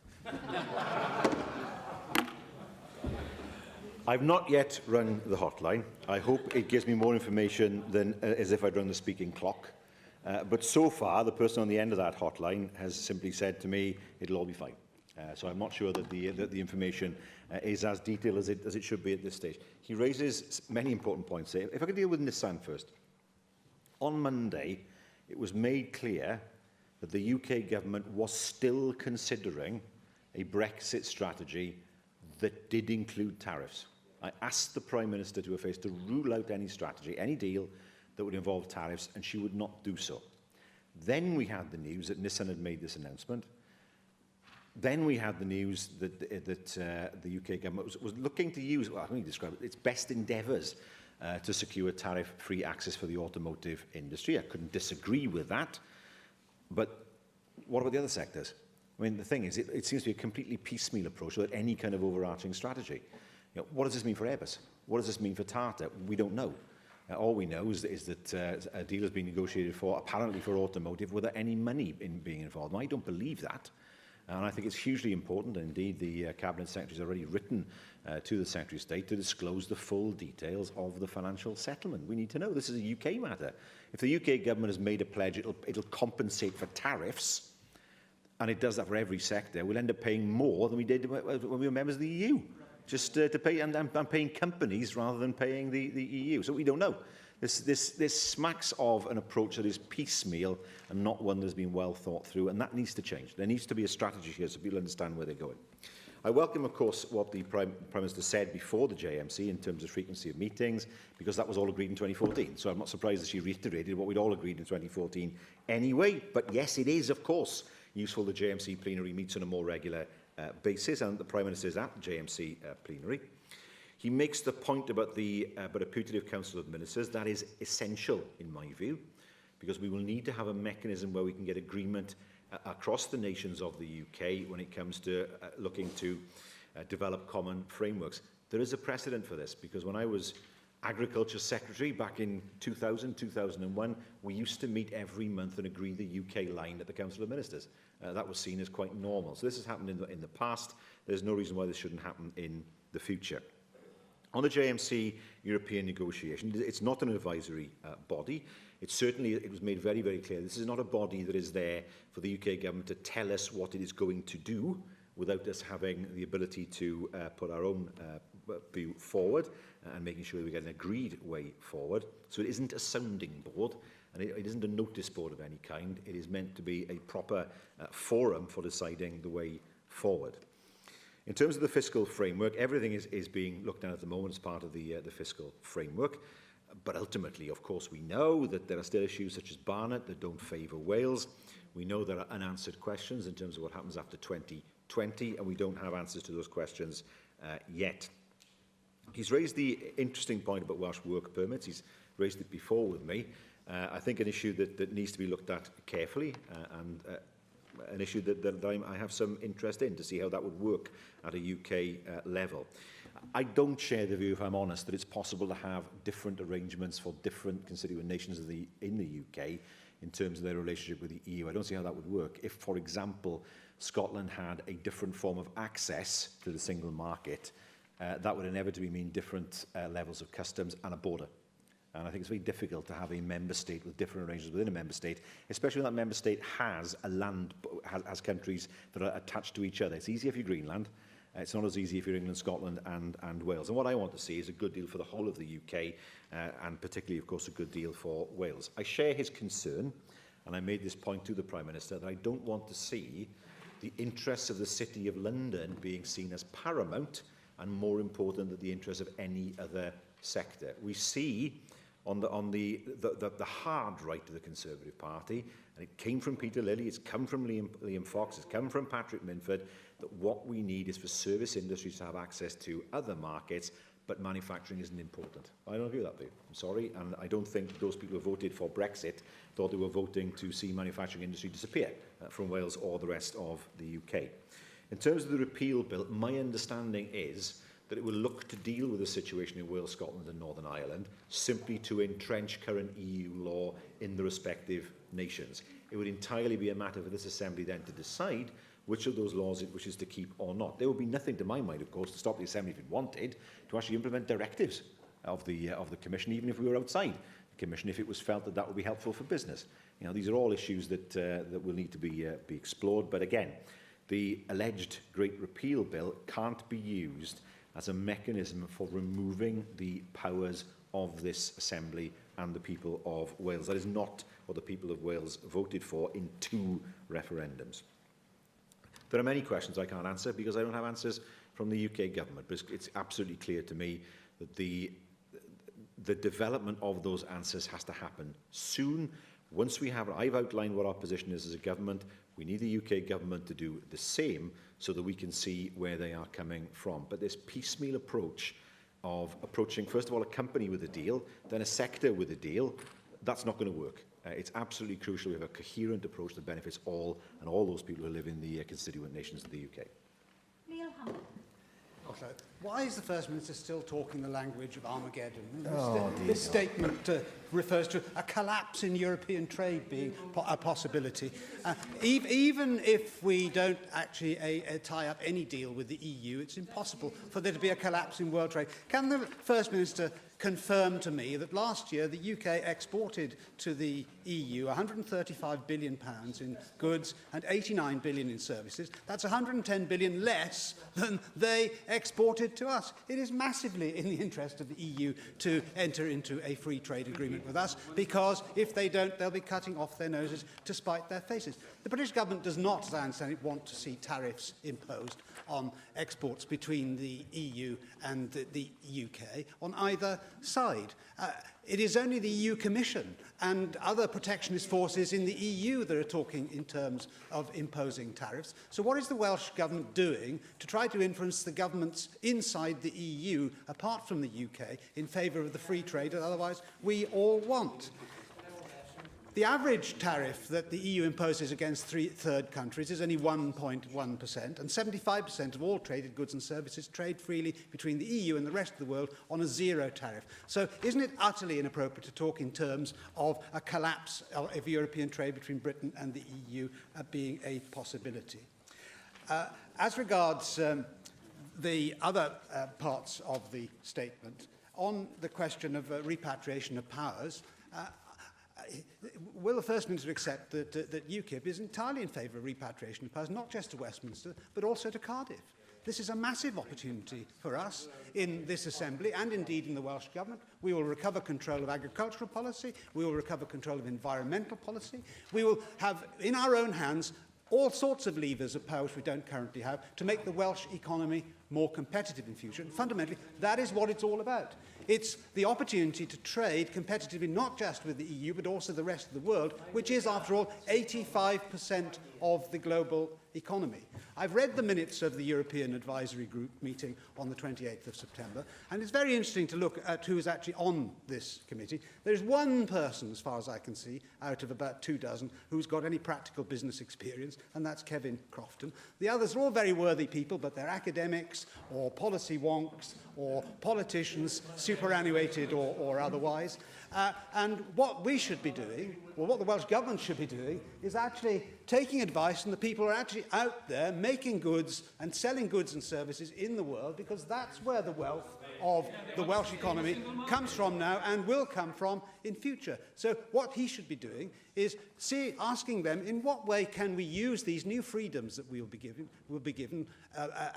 I've not yet rung the hotline. I hope it gives me more information than as if I'd rung the speaking clock. But so far, the person on the end of that hotline has simply said to me, it'll all be fine. So I'm not sure that the information is as detailed as it should be at this stage. He raises many important points here. If I could deal with Nissan first. On Monday, it was made clear that the UK government was still considering a Brexit strategy that did include tariffs. I asked the Prime Minister to her face to rule out any strategy, any deal that would involve tariffs, and she would not do so. Then we had the news that Nissan had made this announcement. Then we had the news that the UK government was looking to use, well, let me describe it, its best endeavours to secure tariff-free access for the automotive industry. I couldn't disagree with that. But what about the other sectors? I mean, the thing is, it seems to be a completely piecemeal approach without any kind of overarching strategy. You know, what does this mean for Airbus? What does this mean for Tata? We don't know. All we know is that a deal has been negotiated for, apparently for automotive, without any money being involved. And I don't believe that. And I think it's hugely important, and indeed the Cabinet Secretary has already written to the Secretary of State to disclose the full details of the financial settlement. We need to know. This is a UK matter. If the UK government has made a pledge, it'll compensate for tariffs, and it does that for every sector, we'll end up paying more than we did when we were members of the EU. Just to pay, and paying companies rather than paying the EU. So we don't know. This smacks of an approach that is piecemeal and not one that has been well thought through, and that needs to change. There needs to be a strategy here so people understand where they're going. I welcome, of course, what the Prime Minister said before the JMC in terms of frequency of meetings, because that was all agreed in 2014. So I'm not surprised that she reiterated what we'd all agreed in 2014 anyway. But yes, it is, of course, useful the JMC plenary meets on a more regular basis, and the Prime Minister is at the JMC plenary. He makes the point about a putative Council of Ministers. That is essential, in my view, because we will need to have a mechanism where we can get agreement across the nations of the UK when it comes to looking to develop common frameworks. There is a precedent for this, because when I was Agriculture Secretary back in 2000, 2001, we used to meet every month and agree the UK line at the Council of Ministers. That was seen as quite normal. So this has happened in the past. There's no reason why this shouldn't happen in the future. On the JMC European negotiation, it's not an advisory body. It was made very, very clear. This is not a body that is there for the UK government to tell us what it is going to do without us having the ability to put our own view forward and making sure we get an agreed way forward. So it isn't a sounding board. And it isn't a notice board of any kind. It is meant to be a proper forum for deciding the way forward. In terms of the fiscal framework, everything is being looked at the moment as part of the fiscal framework. But ultimately, of course, we know that there are still issues such as Barnett that don't favour Wales. We know there are unanswered questions in terms of what happens after 2020, and we don't have answers to those questions yet. He's raised the interesting point about Welsh work permits. He's raised it before with me. I think an issue that needs to be looked at carefully and an issue that I have some interest in to see how that would work at a UK level. I don't share the view, if I'm honest, that it's possible to have different arrangements for different constituent nations in the UK in terms of their relationship with the EU. I don't see how that would work. If, for example, Scotland had a different form of access to the single market, that would inevitably mean different levels of customs and a border. And I think it's very difficult to have a member state with different arrangements within a member state, especially when that member state has has countries that are attached to each other. It's easier if you're Greenland. It's not as easy if you're England, Scotland and Wales. And what I want to see is a good deal for the whole of the UK and particularly, of course, a good deal for Wales. I share his concern, and I made this point to the Prime Minister, that I don't want to see the interests of the City of London being seen as paramount and more important than the interests of any other sector. We see on the hard right of the Conservative Party, and it came from Peter Lilly, it's come from Liam Fox, it's come from Patrick Minford, that what we need is for service industries to have access to other markets, but manufacturing isn't important. I don't agree with that view. I'm sorry, and I don't think those people who voted for Brexit thought they were voting to see manufacturing industry disappear from Wales or the rest of the UK. In terms of the repeal bill, my understanding is that it will look to deal with the situation in Wales, Scotland and Northern Ireland simply to entrench current EU law in the respective nations. It would entirely be a matter for this Assembly then to decide which of those laws it wishes to keep or not. There would be nothing, to my mind, of course, to stop the Assembly if it wanted to actually implement directives of the Commission, even if we were outside the Commission, if it was felt that that would be helpful for business. You know, these are all issues that will need to be explored. But again, the alleged Great Repeal Bill can't be used as a mechanism for removing the powers of this Assembly and the people of Wales. That is not what the people of Wales voted for in 2 referendums. There are many questions I can't answer because I don't have answers from the UK government, but it's absolutely clear to me that the development of those answers has to happen soon. Once we have, I've outlined what our position is as a government. We need the UK government to do the same so that we can see where they are coming from. But this piecemeal approach of approaching, first of all, a company with a deal, then a sector with a deal, that's not going to work. It's absolutely crucial we have a coherent approach that benefits all and all those people who live in the constituent nations of the UK. Neil Hammond. Why is the First Minister still talking the language of Armageddon? Oh, this statement refers to a collapse in European trade being a possibility. Even if we don't actually tie up any deal with the EU, it's impossible for there to be a collapse in world trade. Can the First Minister confirm to me that last year the UK exported to the EU £135 billion in goods and £89 billion in services? That's £110 billion less than they exported to us. It is massively in the interest of the EU to enter into a free trade agreement with us, because if they don't, they'll be cutting off their noses to spite their faces. The British government does not, as I understand it, want to see tariffs imposed on exports between the EU and the UK on either side. It is only the EU Commission and other protectionist forces in the EU that are talking in terms of imposing tariffs. So what is the Welsh Government doing to try to influence the governments inside the EU, apart from the UK, in favour of the free trade that otherwise we all want? The average tariff that the EU imposes against third countries is only 1.1%, and 75% of all traded goods and services trade freely between the EU and the rest of the world on a zero tariff. So isn't it utterly inappropriate to talk in terms of a collapse of European trade between Britain and the EU being a possibility? As regards the other parts of the statement, on the question of repatriation of powers, will the First Minister accept that UKIP is entirely in favour of repatriation of powers, not just to Westminster, but also to Cardiff? this is a massive opportunity for us in this Assembly and indeed in the Welsh Government. We will recover control of agricultural policy. We will recover control of environmental policy. We will have in our own hands all sorts of levers of power which we don't currently have to make the Welsh economy more competitive in future. And fundamentally, that is what it's all about. It's the opportunity to trade competitively not just with the EU but also the rest of the world, which is, after all, 85% of the global economy. I've read the minutes of the European Advisory Group meeting on the 28th of September, and it's very interesting to look at who is actually on this committee. There's one person, as far as I can see, out of about 24 who's got any practical business experience, and that's Kevin Crofton. The others are all very worthy people, but they're academics or policy wonks or politicians, superannuated or otherwise. And what we should be doing, or what the Welsh Government should be doing, is actually taking advice from the people who are actually out there making goods and selling goods and services in the world, because that's where the wealth of the Welsh economy comes from now and will come from in future. So what he should be doing is asking them, in what way can we use these new freedoms that will be given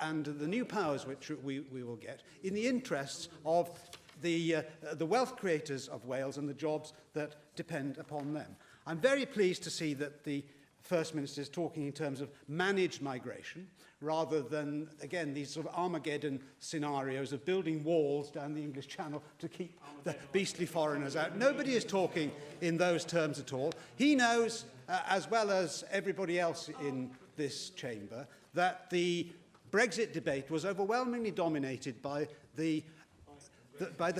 and the new powers which we will get in the interests of the wealth creators of Wales and the jobs that depend upon them. I'm very pleased to see that the First Minister is talking in terms of managed migration, rather than, again, these sort of Armageddon scenarios of building walls down the English Channel to keep the beastly foreigners out. Nobody is talking in those terms at all. He knows, as well as everybody else in this chamber, that the Brexit debate was overwhelmingly dominated by the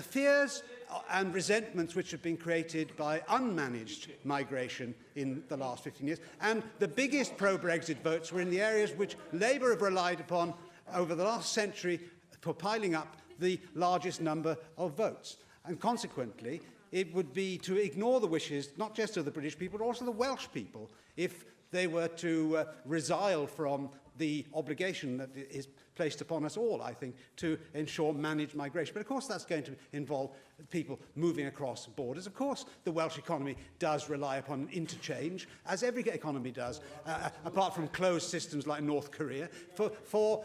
fears and resentments which have been created by unmanaged migration in the last 15 years. And the biggest pro-Brexit votes were in the areas which Labour have relied upon over the last century for piling up the largest number of votes. And consequently, it would be to ignore the wishes not just of the British people, but also the Welsh people, if they were to resile from the obligation that is placed upon us all, I think, to ensure managed migration. But of course that's going to involve people moving across borders. Of course the Welsh economy does rely upon interchange, as every economy does, apart from closed systems like North Korea, for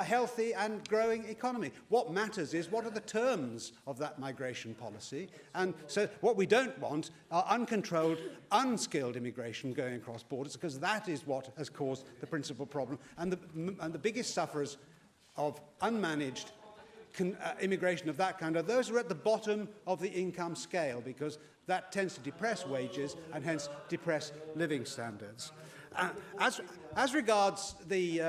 a healthy and growing economy. What matters is what are the terms of that migration policy. And so what we don't want are uncontrolled, unskilled immigration going across borders, because that is what has caused the principal problem. And the biggest sufferers of unmanaged immigration of that kind are those who are at the bottom of the income scale, because that tends to depress wages and hence depress living standards. As regards the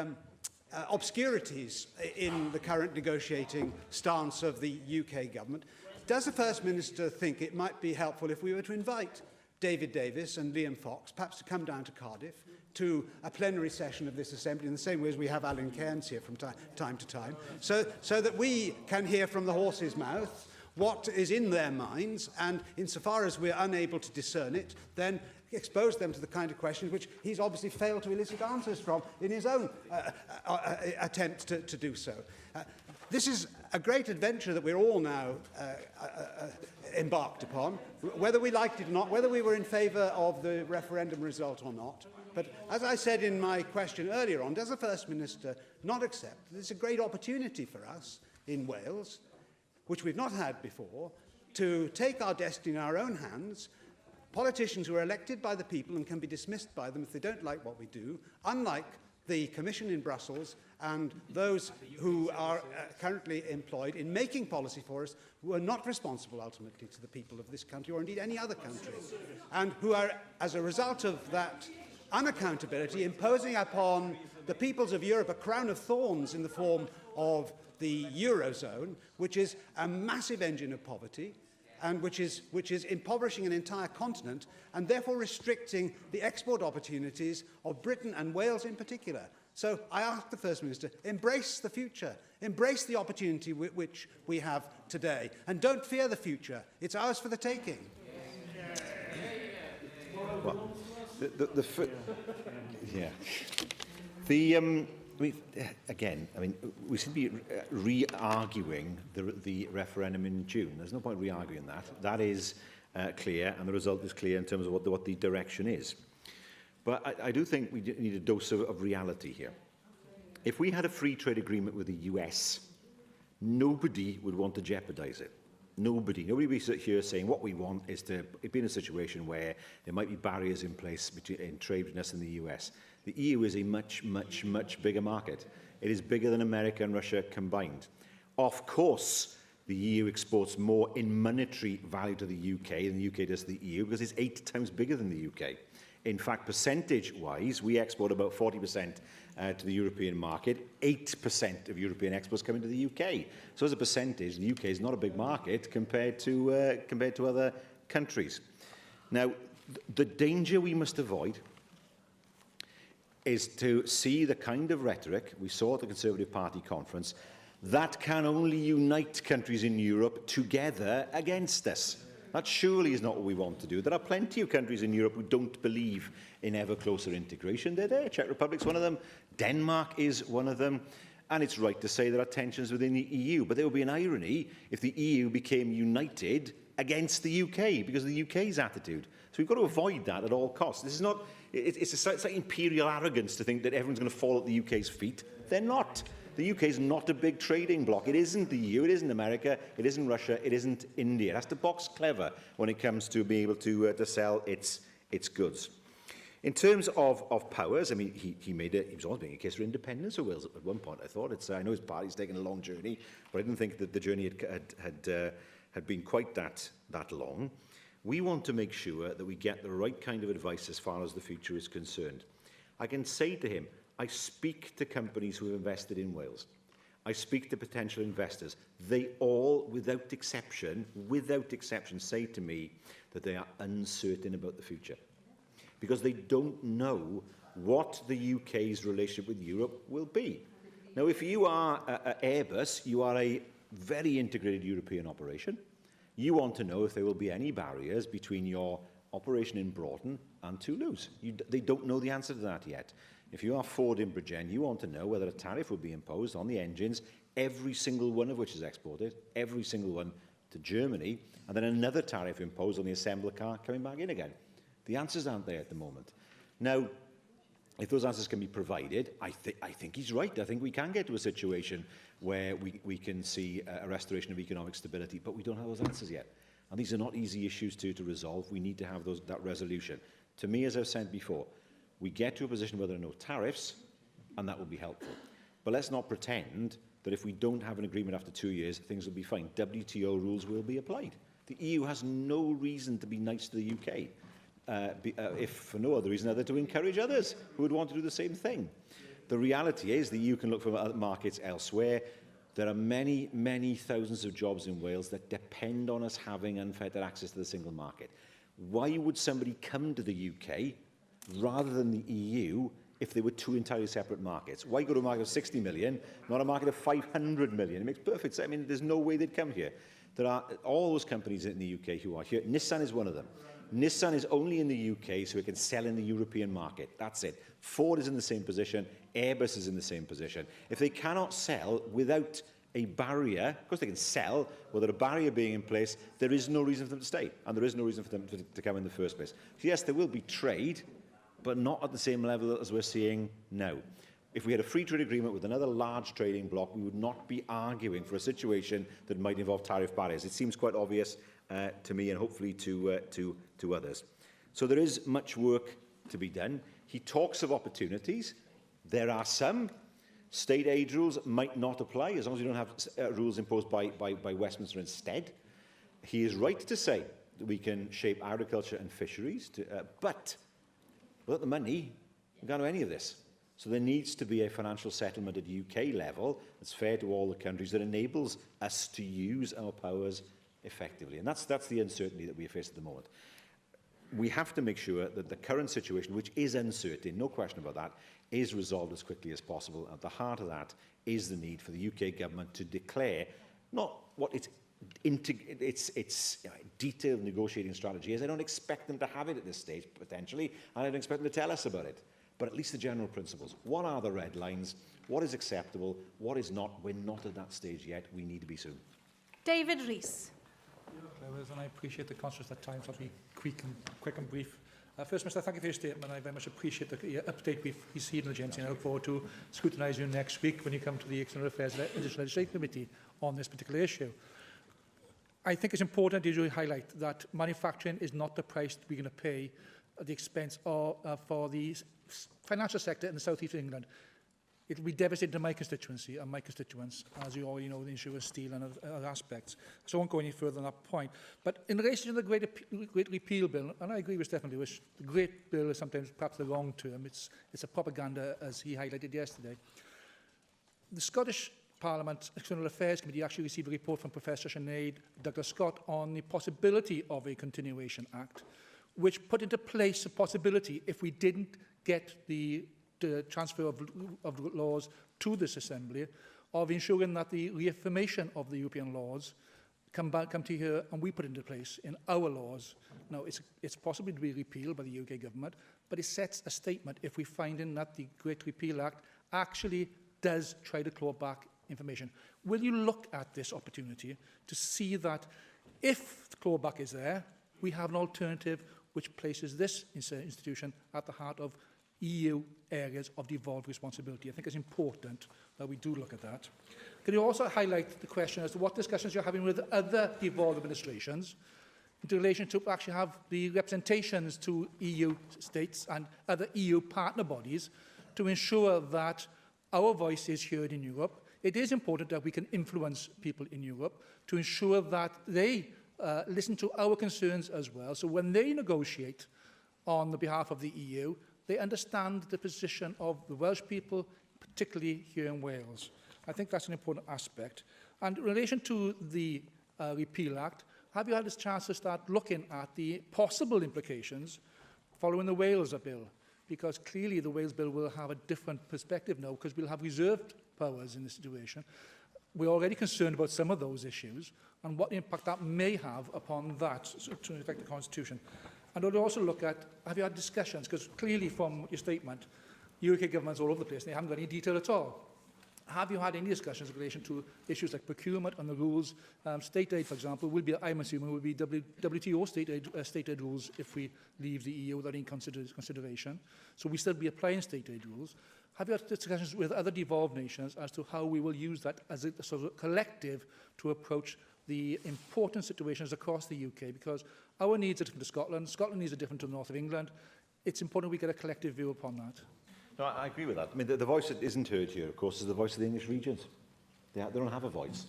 obscurities in the current negotiating stance of the UK government, does the First Minister think it might be helpful if we were to invite David Davis and Liam Fox perhaps to come down to Cardiff to a plenary session of this Assembly, in the same way as we have Alan Cairns here from time to time, so that we can hear from the horse's mouth what is in their minds, and insofar as we're unable to discern it, then expose them to the kind of questions which he's obviously failed to elicit answers from in his own attempt to do so. This is a great adventure that we're all now embarked upon, whether we liked it or not, whether we were in favour of the referendum result or not. But as I said in my question earlier on, does the First Minister not accept that it's a great opportunity for us in Wales, which we've not had before, to take our destiny in our own hands, politicians who are elected by the people and can be dismissed by them if they don't like what we do, unlike the Commission in Brussels and those who are currently employed in making policy for us, who are not responsible ultimately to the people of this country or indeed any other country, and who are, as a result of that unaccountability, imposing upon the peoples of Europe a crown of thorns in the form of the Eurozone, which is a massive engine of poverty, and which is impoverishing an entire continent and therefore restricting the export opportunities of Britain and Wales in particular. So I ask the First Minister, embrace the future, embrace the opportunity which we have today, and don't fear the future. It's ours for the taking. Well, again, I mean, we seem to be re-arguing the referendum in June. There's no point re-arguing that. That is clear, and the result is clear in terms of what the direction is. But I do think we need a dose of reality here. If we had a free trade agreement with the US, nobody would want to jeopardise it. Nobody would be here saying what we want is to be in a situation where there might be barriers in place in trade between us and the US. The EU is a much, much, much bigger market. It is bigger than America and Russia combined. Of course, the EU exports more in monetary value to the UK than the UK does to the EU because it's 8 times bigger than the UK. In fact, percentage-wise, we export about 40% to the European market. 8% of European exports come into the UK. So as a percentage, the UK is not a big market compared to other countries. Now, the danger we must avoid is to see the kind of rhetoric we saw at the Conservative Party conference that can only unite countries in Europe together against us. That surely is not what we want to do. There are plenty of countries in Europe who don't believe in ever closer integration. They're there. Czech Republic's one of them. Denmark is one of them. And it's right to say there are tensions within the EU. But there would be an irony if the EU became united against the UK because of the UK's attitude. So we've got to avoid that at all costs. This is not, it's like imperial arrogance to think that everyone's going to fall at the UK's feet. They're not. The UK is not a big trading bloc. It isn't the EU, it isn't America, it isn't Russia, it isn't India. It has to box clever when it comes to being able to sell its goods. In terms of powers, I mean, he was always making a case for independence of Wales at one point, I thought. I know his party's taken a long journey, but I didn't think that the journey had been quite that long. We want to make sure that we get the right kind of advice as far as the future is concerned. I can say to him, I speak to companies who have invested in Wales. I speak to potential investors. They all, without exception, say to me that they are uncertain about the future because they don't know what the UK's relationship with Europe will be. Now, if you are Airbus, you are a very integrated European operation. You want to know if there will be any barriers between your operation in Broughton and Toulouse. They don't know the answer to that yet. If you are Ford in Bridgend, you want to know whether a tariff will be imposed on the engines, every single one of which is exported, every single one to Germany, and then another tariff imposed on the assembler car coming back in again. The answers aren't there at the moment. Now, if those answers can be provided, I think he's right. I think we can get to a situation where we can see a restoration of economic stability, but we don't have those answers yet. And these are not easy issues to resolve. We need to have that resolution. To me, as I've said before, we get to a position where there are no tariffs, and that will be helpful. But let's not pretend that if we don't have an agreement after 2 years, things will be fine. WTO rules will be applied. The EU has no reason to be nice to the UK, if for no other reason other to encourage others who would want to do the same thing. The reality is the EU can look for other markets elsewhere. There are many, many thousands of jobs in Wales that depend on us having unfettered access to the single market. Why would somebody come to the UK rather than the EU if they were two entirely separate markets? Why go to a market of 60 million, not a market of 500 million? It makes perfect sense. I mean, there's no way they'd come here. There are all those companies in the UK who are here. Nissan is one of them. Nissan is only in the UK so it can sell in the European market. That's it. Ford is in the same position. Airbus is in the same position. If they cannot sell without a barrier, of course they can sell, without a barrier being in place, there is no reason for them to stay. And there is no reason for them to come in the first place. So yes, there will be trade, but not at the same level as we're seeing now. If we had a free trade agreement with another large trading bloc, we would not be arguing for a situation that might involve tariff barriers. It seems quite obvious to me and hopefully to others. So there is much work to be done. He talks of opportunities. There are some. State aid rules might not apply as long as you don't have rules imposed by Westminster instead. He is right to say that we can shape agriculture and fisheries, but without the money, we can't do any of this. So there needs to be a financial settlement at UK level that's fair to all the countries that enables us to use our powers effectively. And that's the uncertainty that we face at the moment. We have to make sure that the current situation, which is uncertain, no question about that, is resolved as quickly as possible. At the heart of that is the need for the UK government to declare not what its detailed negotiating strategy is. I don't expect them to have it at this stage, potentially, and I don't expect them to tell us about it. But at least the general principles. What are the red lines? What is acceptable? What is not? We're not at that stage yet. We need to be soon. David Rees. And I appreciate the conscious at times I'll be quick and brief. First Minister, thank you for your statement. I very much appreciate the update we've received in the agency, and I look forward to scrutinising you next week when you come to the External Affairs Legislative Committee on this particular issue. I think it's important to highlight that manufacturing is not the price we're going to pay at the expense of, for the financial sector in the south east of England. It will be devastating to my constituency and my constituents, as you already know, the issue of steel and other aspects. So I won't go any further on that point. But in relation to the Great Repeal Bill, and I agree with Stephen Lewis, the Great Bill is sometimes perhaps the wrong term. It's a propaganda, as he highlighted yesterday. The Scottish Parliament External Affairs Committee actually received a report from Professor Sinead Douglas Scott on the possibility of a Continuation Act, which put into place a possibility, if we didn't get the transfer of laws to this Assembly, of ensuring that the reaffirmation of the European laws come to here and we put into place in our laws. Now, it's possible to be repealed by the UK government, but it sets a statement if we find in that the Great Repeal Act actually does try to claw back information. Will you look at this opportunity to see that if the clawback is there, we have an alternative which places this institution at the heart of EU areas of devolved responsibility? I think it's important that we do look at that. Can you also highlight the question as to what discussions you're having with other devolved administrations in relation to actually have the representations to EU states and other EU partner bodies to ensure that our voice is heard in Europe? It is important that we can influence people in Europe to ensure that they listen to our concerns as well. So when they negotiate on the behalf of the EU, they understand the position of the Welsh people, particularly here in Wales. I think that's an important aspect. And in relation to the Repeal Act, have you had this chance to start looking at the possible implications following the Wales Bill? Because clearly the Wales Bill will have a different perspective now, because we'll have reserved powers in this situation. We're already concerned about some of those issues and what impact that may have upon that to affect the Constitution. And I'd also look at, have you had discussions? Because clearly from your statement, UK governments all over the place, they haven't got any detail at all. Have you had any discussions in relation to issues like procurement and the rules? State aid, for example, will be, I'm assuming, will be WTO state aid rules if we leave the EU without any consideration. So we still be applying state aid rules. Have you had discussions with other devolved nations as to how we will use that as a sort of collective to approach the important situations across the UK? Because our needs are different to Scotland. Scotland needs are different to the north of England. It's important we get a collective view upon that. No, I agree with that. I mean, the voice that isn't heard here, of course, is the voice of the English regions. They don't have a voice.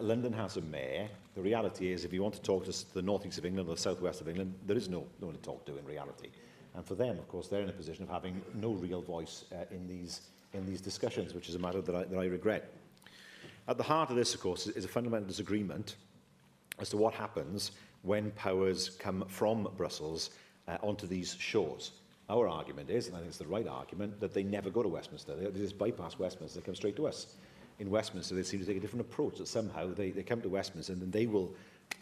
London has a mayor. The reality is, if you want to talk to the northeast of England or the southwest of England, there is no one to talk to in reality. And for them, of course, they're in a position of having no real voice in these discussions, which is a matter that I regret. At the heart of this, of course, is a fundamental disagreement as to what happens when powers come from Brussels onto these shores. Our argument is, and I think it's the right argument, that they never go to Westminster. They just bypass Westminster, they come straight to us. In Westminster, they seem to take a different approach, that somehow they come to Westminster and then they will,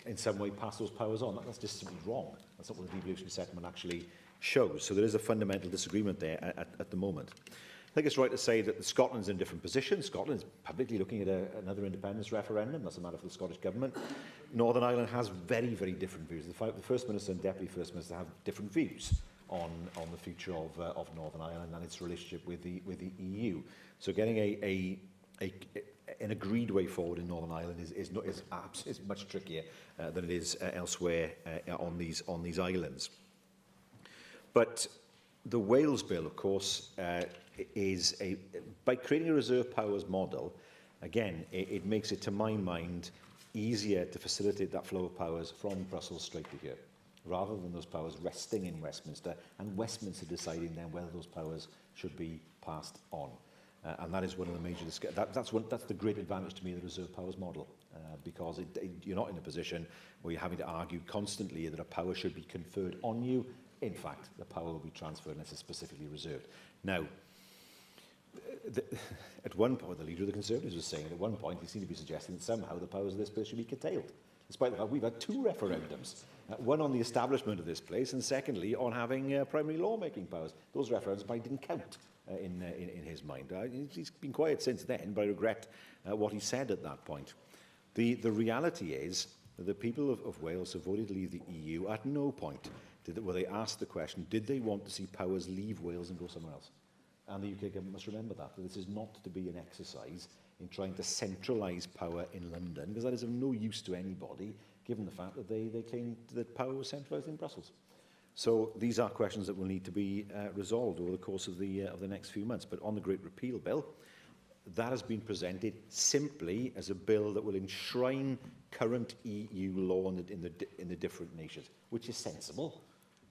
in some way, pass those powers on. That's just simply wrong. That's not what the devolutionary settlement actually shows. So there is a fundamental disagreement there at the moment. I think it's right to say that Scotland's in a different position. Scotland is publicly looking at another independence referendum. That's a matter for the Scottish Government. Northern Ireland has very, very different views. The First Minister and Deputy First Minister have different views on the future of Northern Ireland and its relationship with the EU. So getting an agreed way forward in Northern Ireland is much trickier than it is elsewhere on these islands. But the Wales Bill, of course, is by creating a reserve powers model, again, it makes it, to my mind, easier to facilitate that flow of powers from Brussels straight to here, rather than those powers resting in Westminster and Westminster deciding then whether those powers should be passed on. And that is one of the major that's the great advantage to me of the reserve powers model, because you're not in a position where you're having to argue constantly that a power should be conferred on you. In fact, the power will be transferred unless it's specifically reserved. Now, at one point, the leader of the Conservatives was saying at one point he seemed to be suggesting that somehow the powers of this place should be curtailed, despite the fact we've had two referendums, one on the establishment of this place and secondly on having primary lawmaking powers. Those referendums probably didn't count in his mind. He's been quiet since then, but I regret what he said at that point. The reality is that the people of Wales have voted to leave the EU at no point where they asked the question, did they want to see powers leave Wales and go somewhere else? And the UK government must remember that this is not to be an exercise in trying to centralise power in London, because that is of no use to anybody, given the fact that they claim that power was centralised in Brussels. So these are questions that will need to be resolved over the course of the next few months. But on the Great Repeal Bill, that has been presented simply as a bill that will enshrine current EU law in the different nations, which is sensible,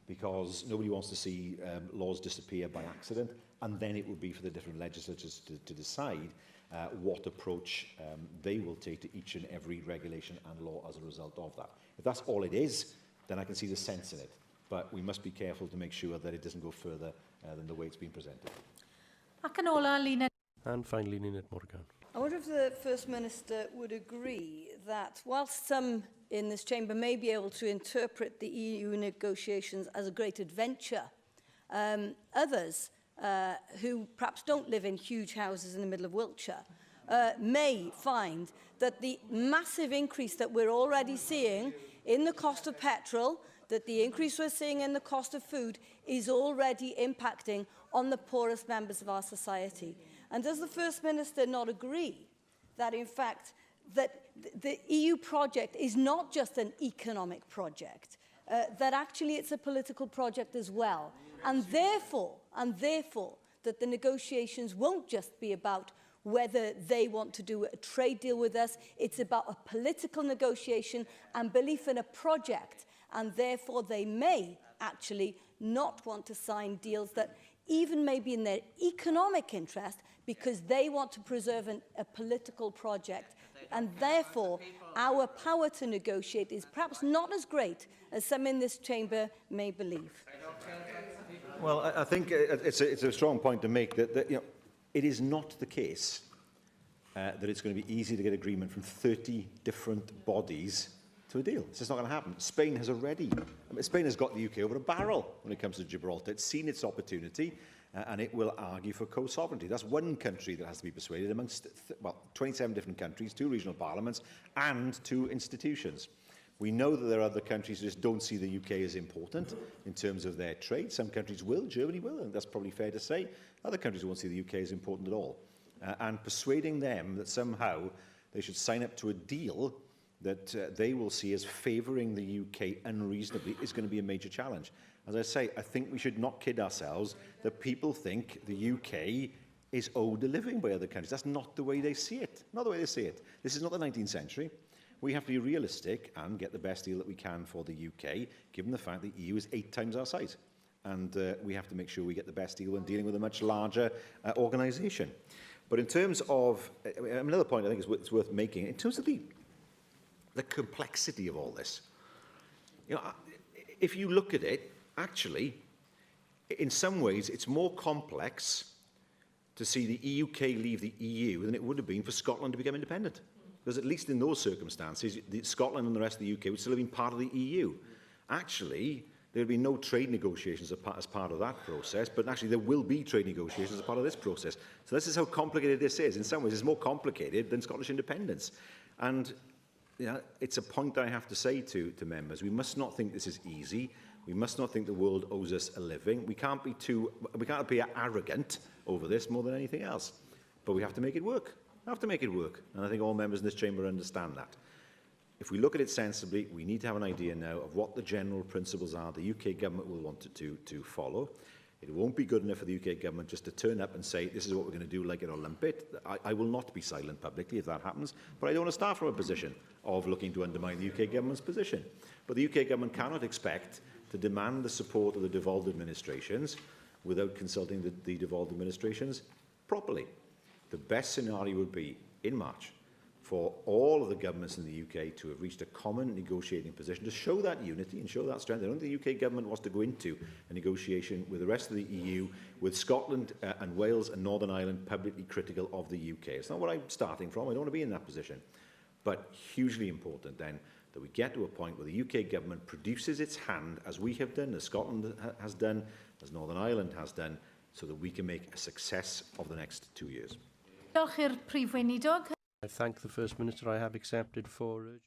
because nobody wants to see laws disappear by accident, and then it will be for the different legislatures to decide what approach they will take to each and every regulation and law as a result of that. If that's all it is, then I can see the sense in it. But we must be careful to make sure that it doesn't go further than the way it's been presented. Ac yn ola, Lina. And finally, Ninette Morgan. I wonder if the First Minister would agree that whilst some in this chamber may be able to interpret the EU negotiations as a great adventure, others who perhaps don't live in huge houses in the middle of Wiltshire may find that the massive increase that we're already seeing in the cost of petrol, that the increase we're seeing in the cost of food is already impacting on the poorest members of our society. And does the First Minister not agree that, in fact, that the EU project is not just an economic project, that actually it's a political project as well, and therefore, that the negotiations won't just be about whether they want to do a trade deal with us, it's about a political negotiation and belief in a project, and therefore they may actually not want to sign deals that even may be in their economic interest, because they want to preserve a political project. And therefore, our power to negotiate is perhaps not as great as some in this chamber may believe. Well, I think it's a strong point to make that you know, it is not the case that it's going to be easy to get agreement from 30 different bodies to a deal. It's just not going to happen. Spain has Spain has got the UK over a barrel when it comes to Gibraltar. It's seen its opportunity, and it will argue for co-sovereignty. That's one country that has to be persuaded amongst 27 different countries, 2 regional parliaments, and 2 institutions. We know that there are other countries who just don't see the UK as important in terms of their trade. Some countries will, Germany will, and that's probably fair to say. Other countries won't see the UK as important at all. And persuading them that somehow they should sign up to a deal that they will see as favouring the UK unreasonably is going to be a major challenge. As I say, I think we should not kid ourselves that people think the UK is owed a living by other countries. That's not the way they see it. Not the way they see it. This is not the 19th century. We have to be realistic and get the best deal that we can for the UK, given the fact that the EU is 8 times our size. And we have to make sure we get the best deal when dealing with a much larger organisation. But in terms of, another point I think it's worth making, in terms of the complexity of all this. You know, if you look at it, actually, in some ways, it's more complex to see the UK leave the EU than it would have been for Scotland to become independent. Because at least in those circumstances, Scotland and the rest of the UK would still have been part of the EU. Actually, there will be no trade negotiations as part of that process, but actually there will be trade negotiations as part of this process. So this is how complicated this is. In some ways, it's more complicated than Scottish independence. And you know, it's a point that I have to say to members. We must not think this is easy. We must not think the world owes us a living. We can't be arrogant over this more than anything else. But we have to make it work. We have to make it work. And I think all members in this chamber understand that. If we look at it sensibly, we need to have an idea now of what the general principles are the UK government will want to follow. It won't be good enough for the UK government just to turn up and say, this is what we're going to do like an Olympic. I will not be silent publicly if that happens, but I don't want to start from a position of looking to undermine the UK government's position. But the UK government cannot expect to demand the support of the devolved administrations without consulting the devolved administrations properly. The best scenario would be, in March, for all of the governments in the UK to have reached a common negotiating position to show that unity and show that strength. I don't think the UK government wants to go into a negotiation with the rest of the EU, with Scotland and Wales and Northern Ireland publicly critical of the UK. It's not what I'm starting from. I don't want to be in that position. But hugely important then that we get to a point where the UK government produces its hand, as we have done, as Scotland has done, as Northern Ireland has done, so that we can make a success of the next 2 years. Diolch i'r Prif Weinidog. I thank the First Minister. I have accepted 4 urgent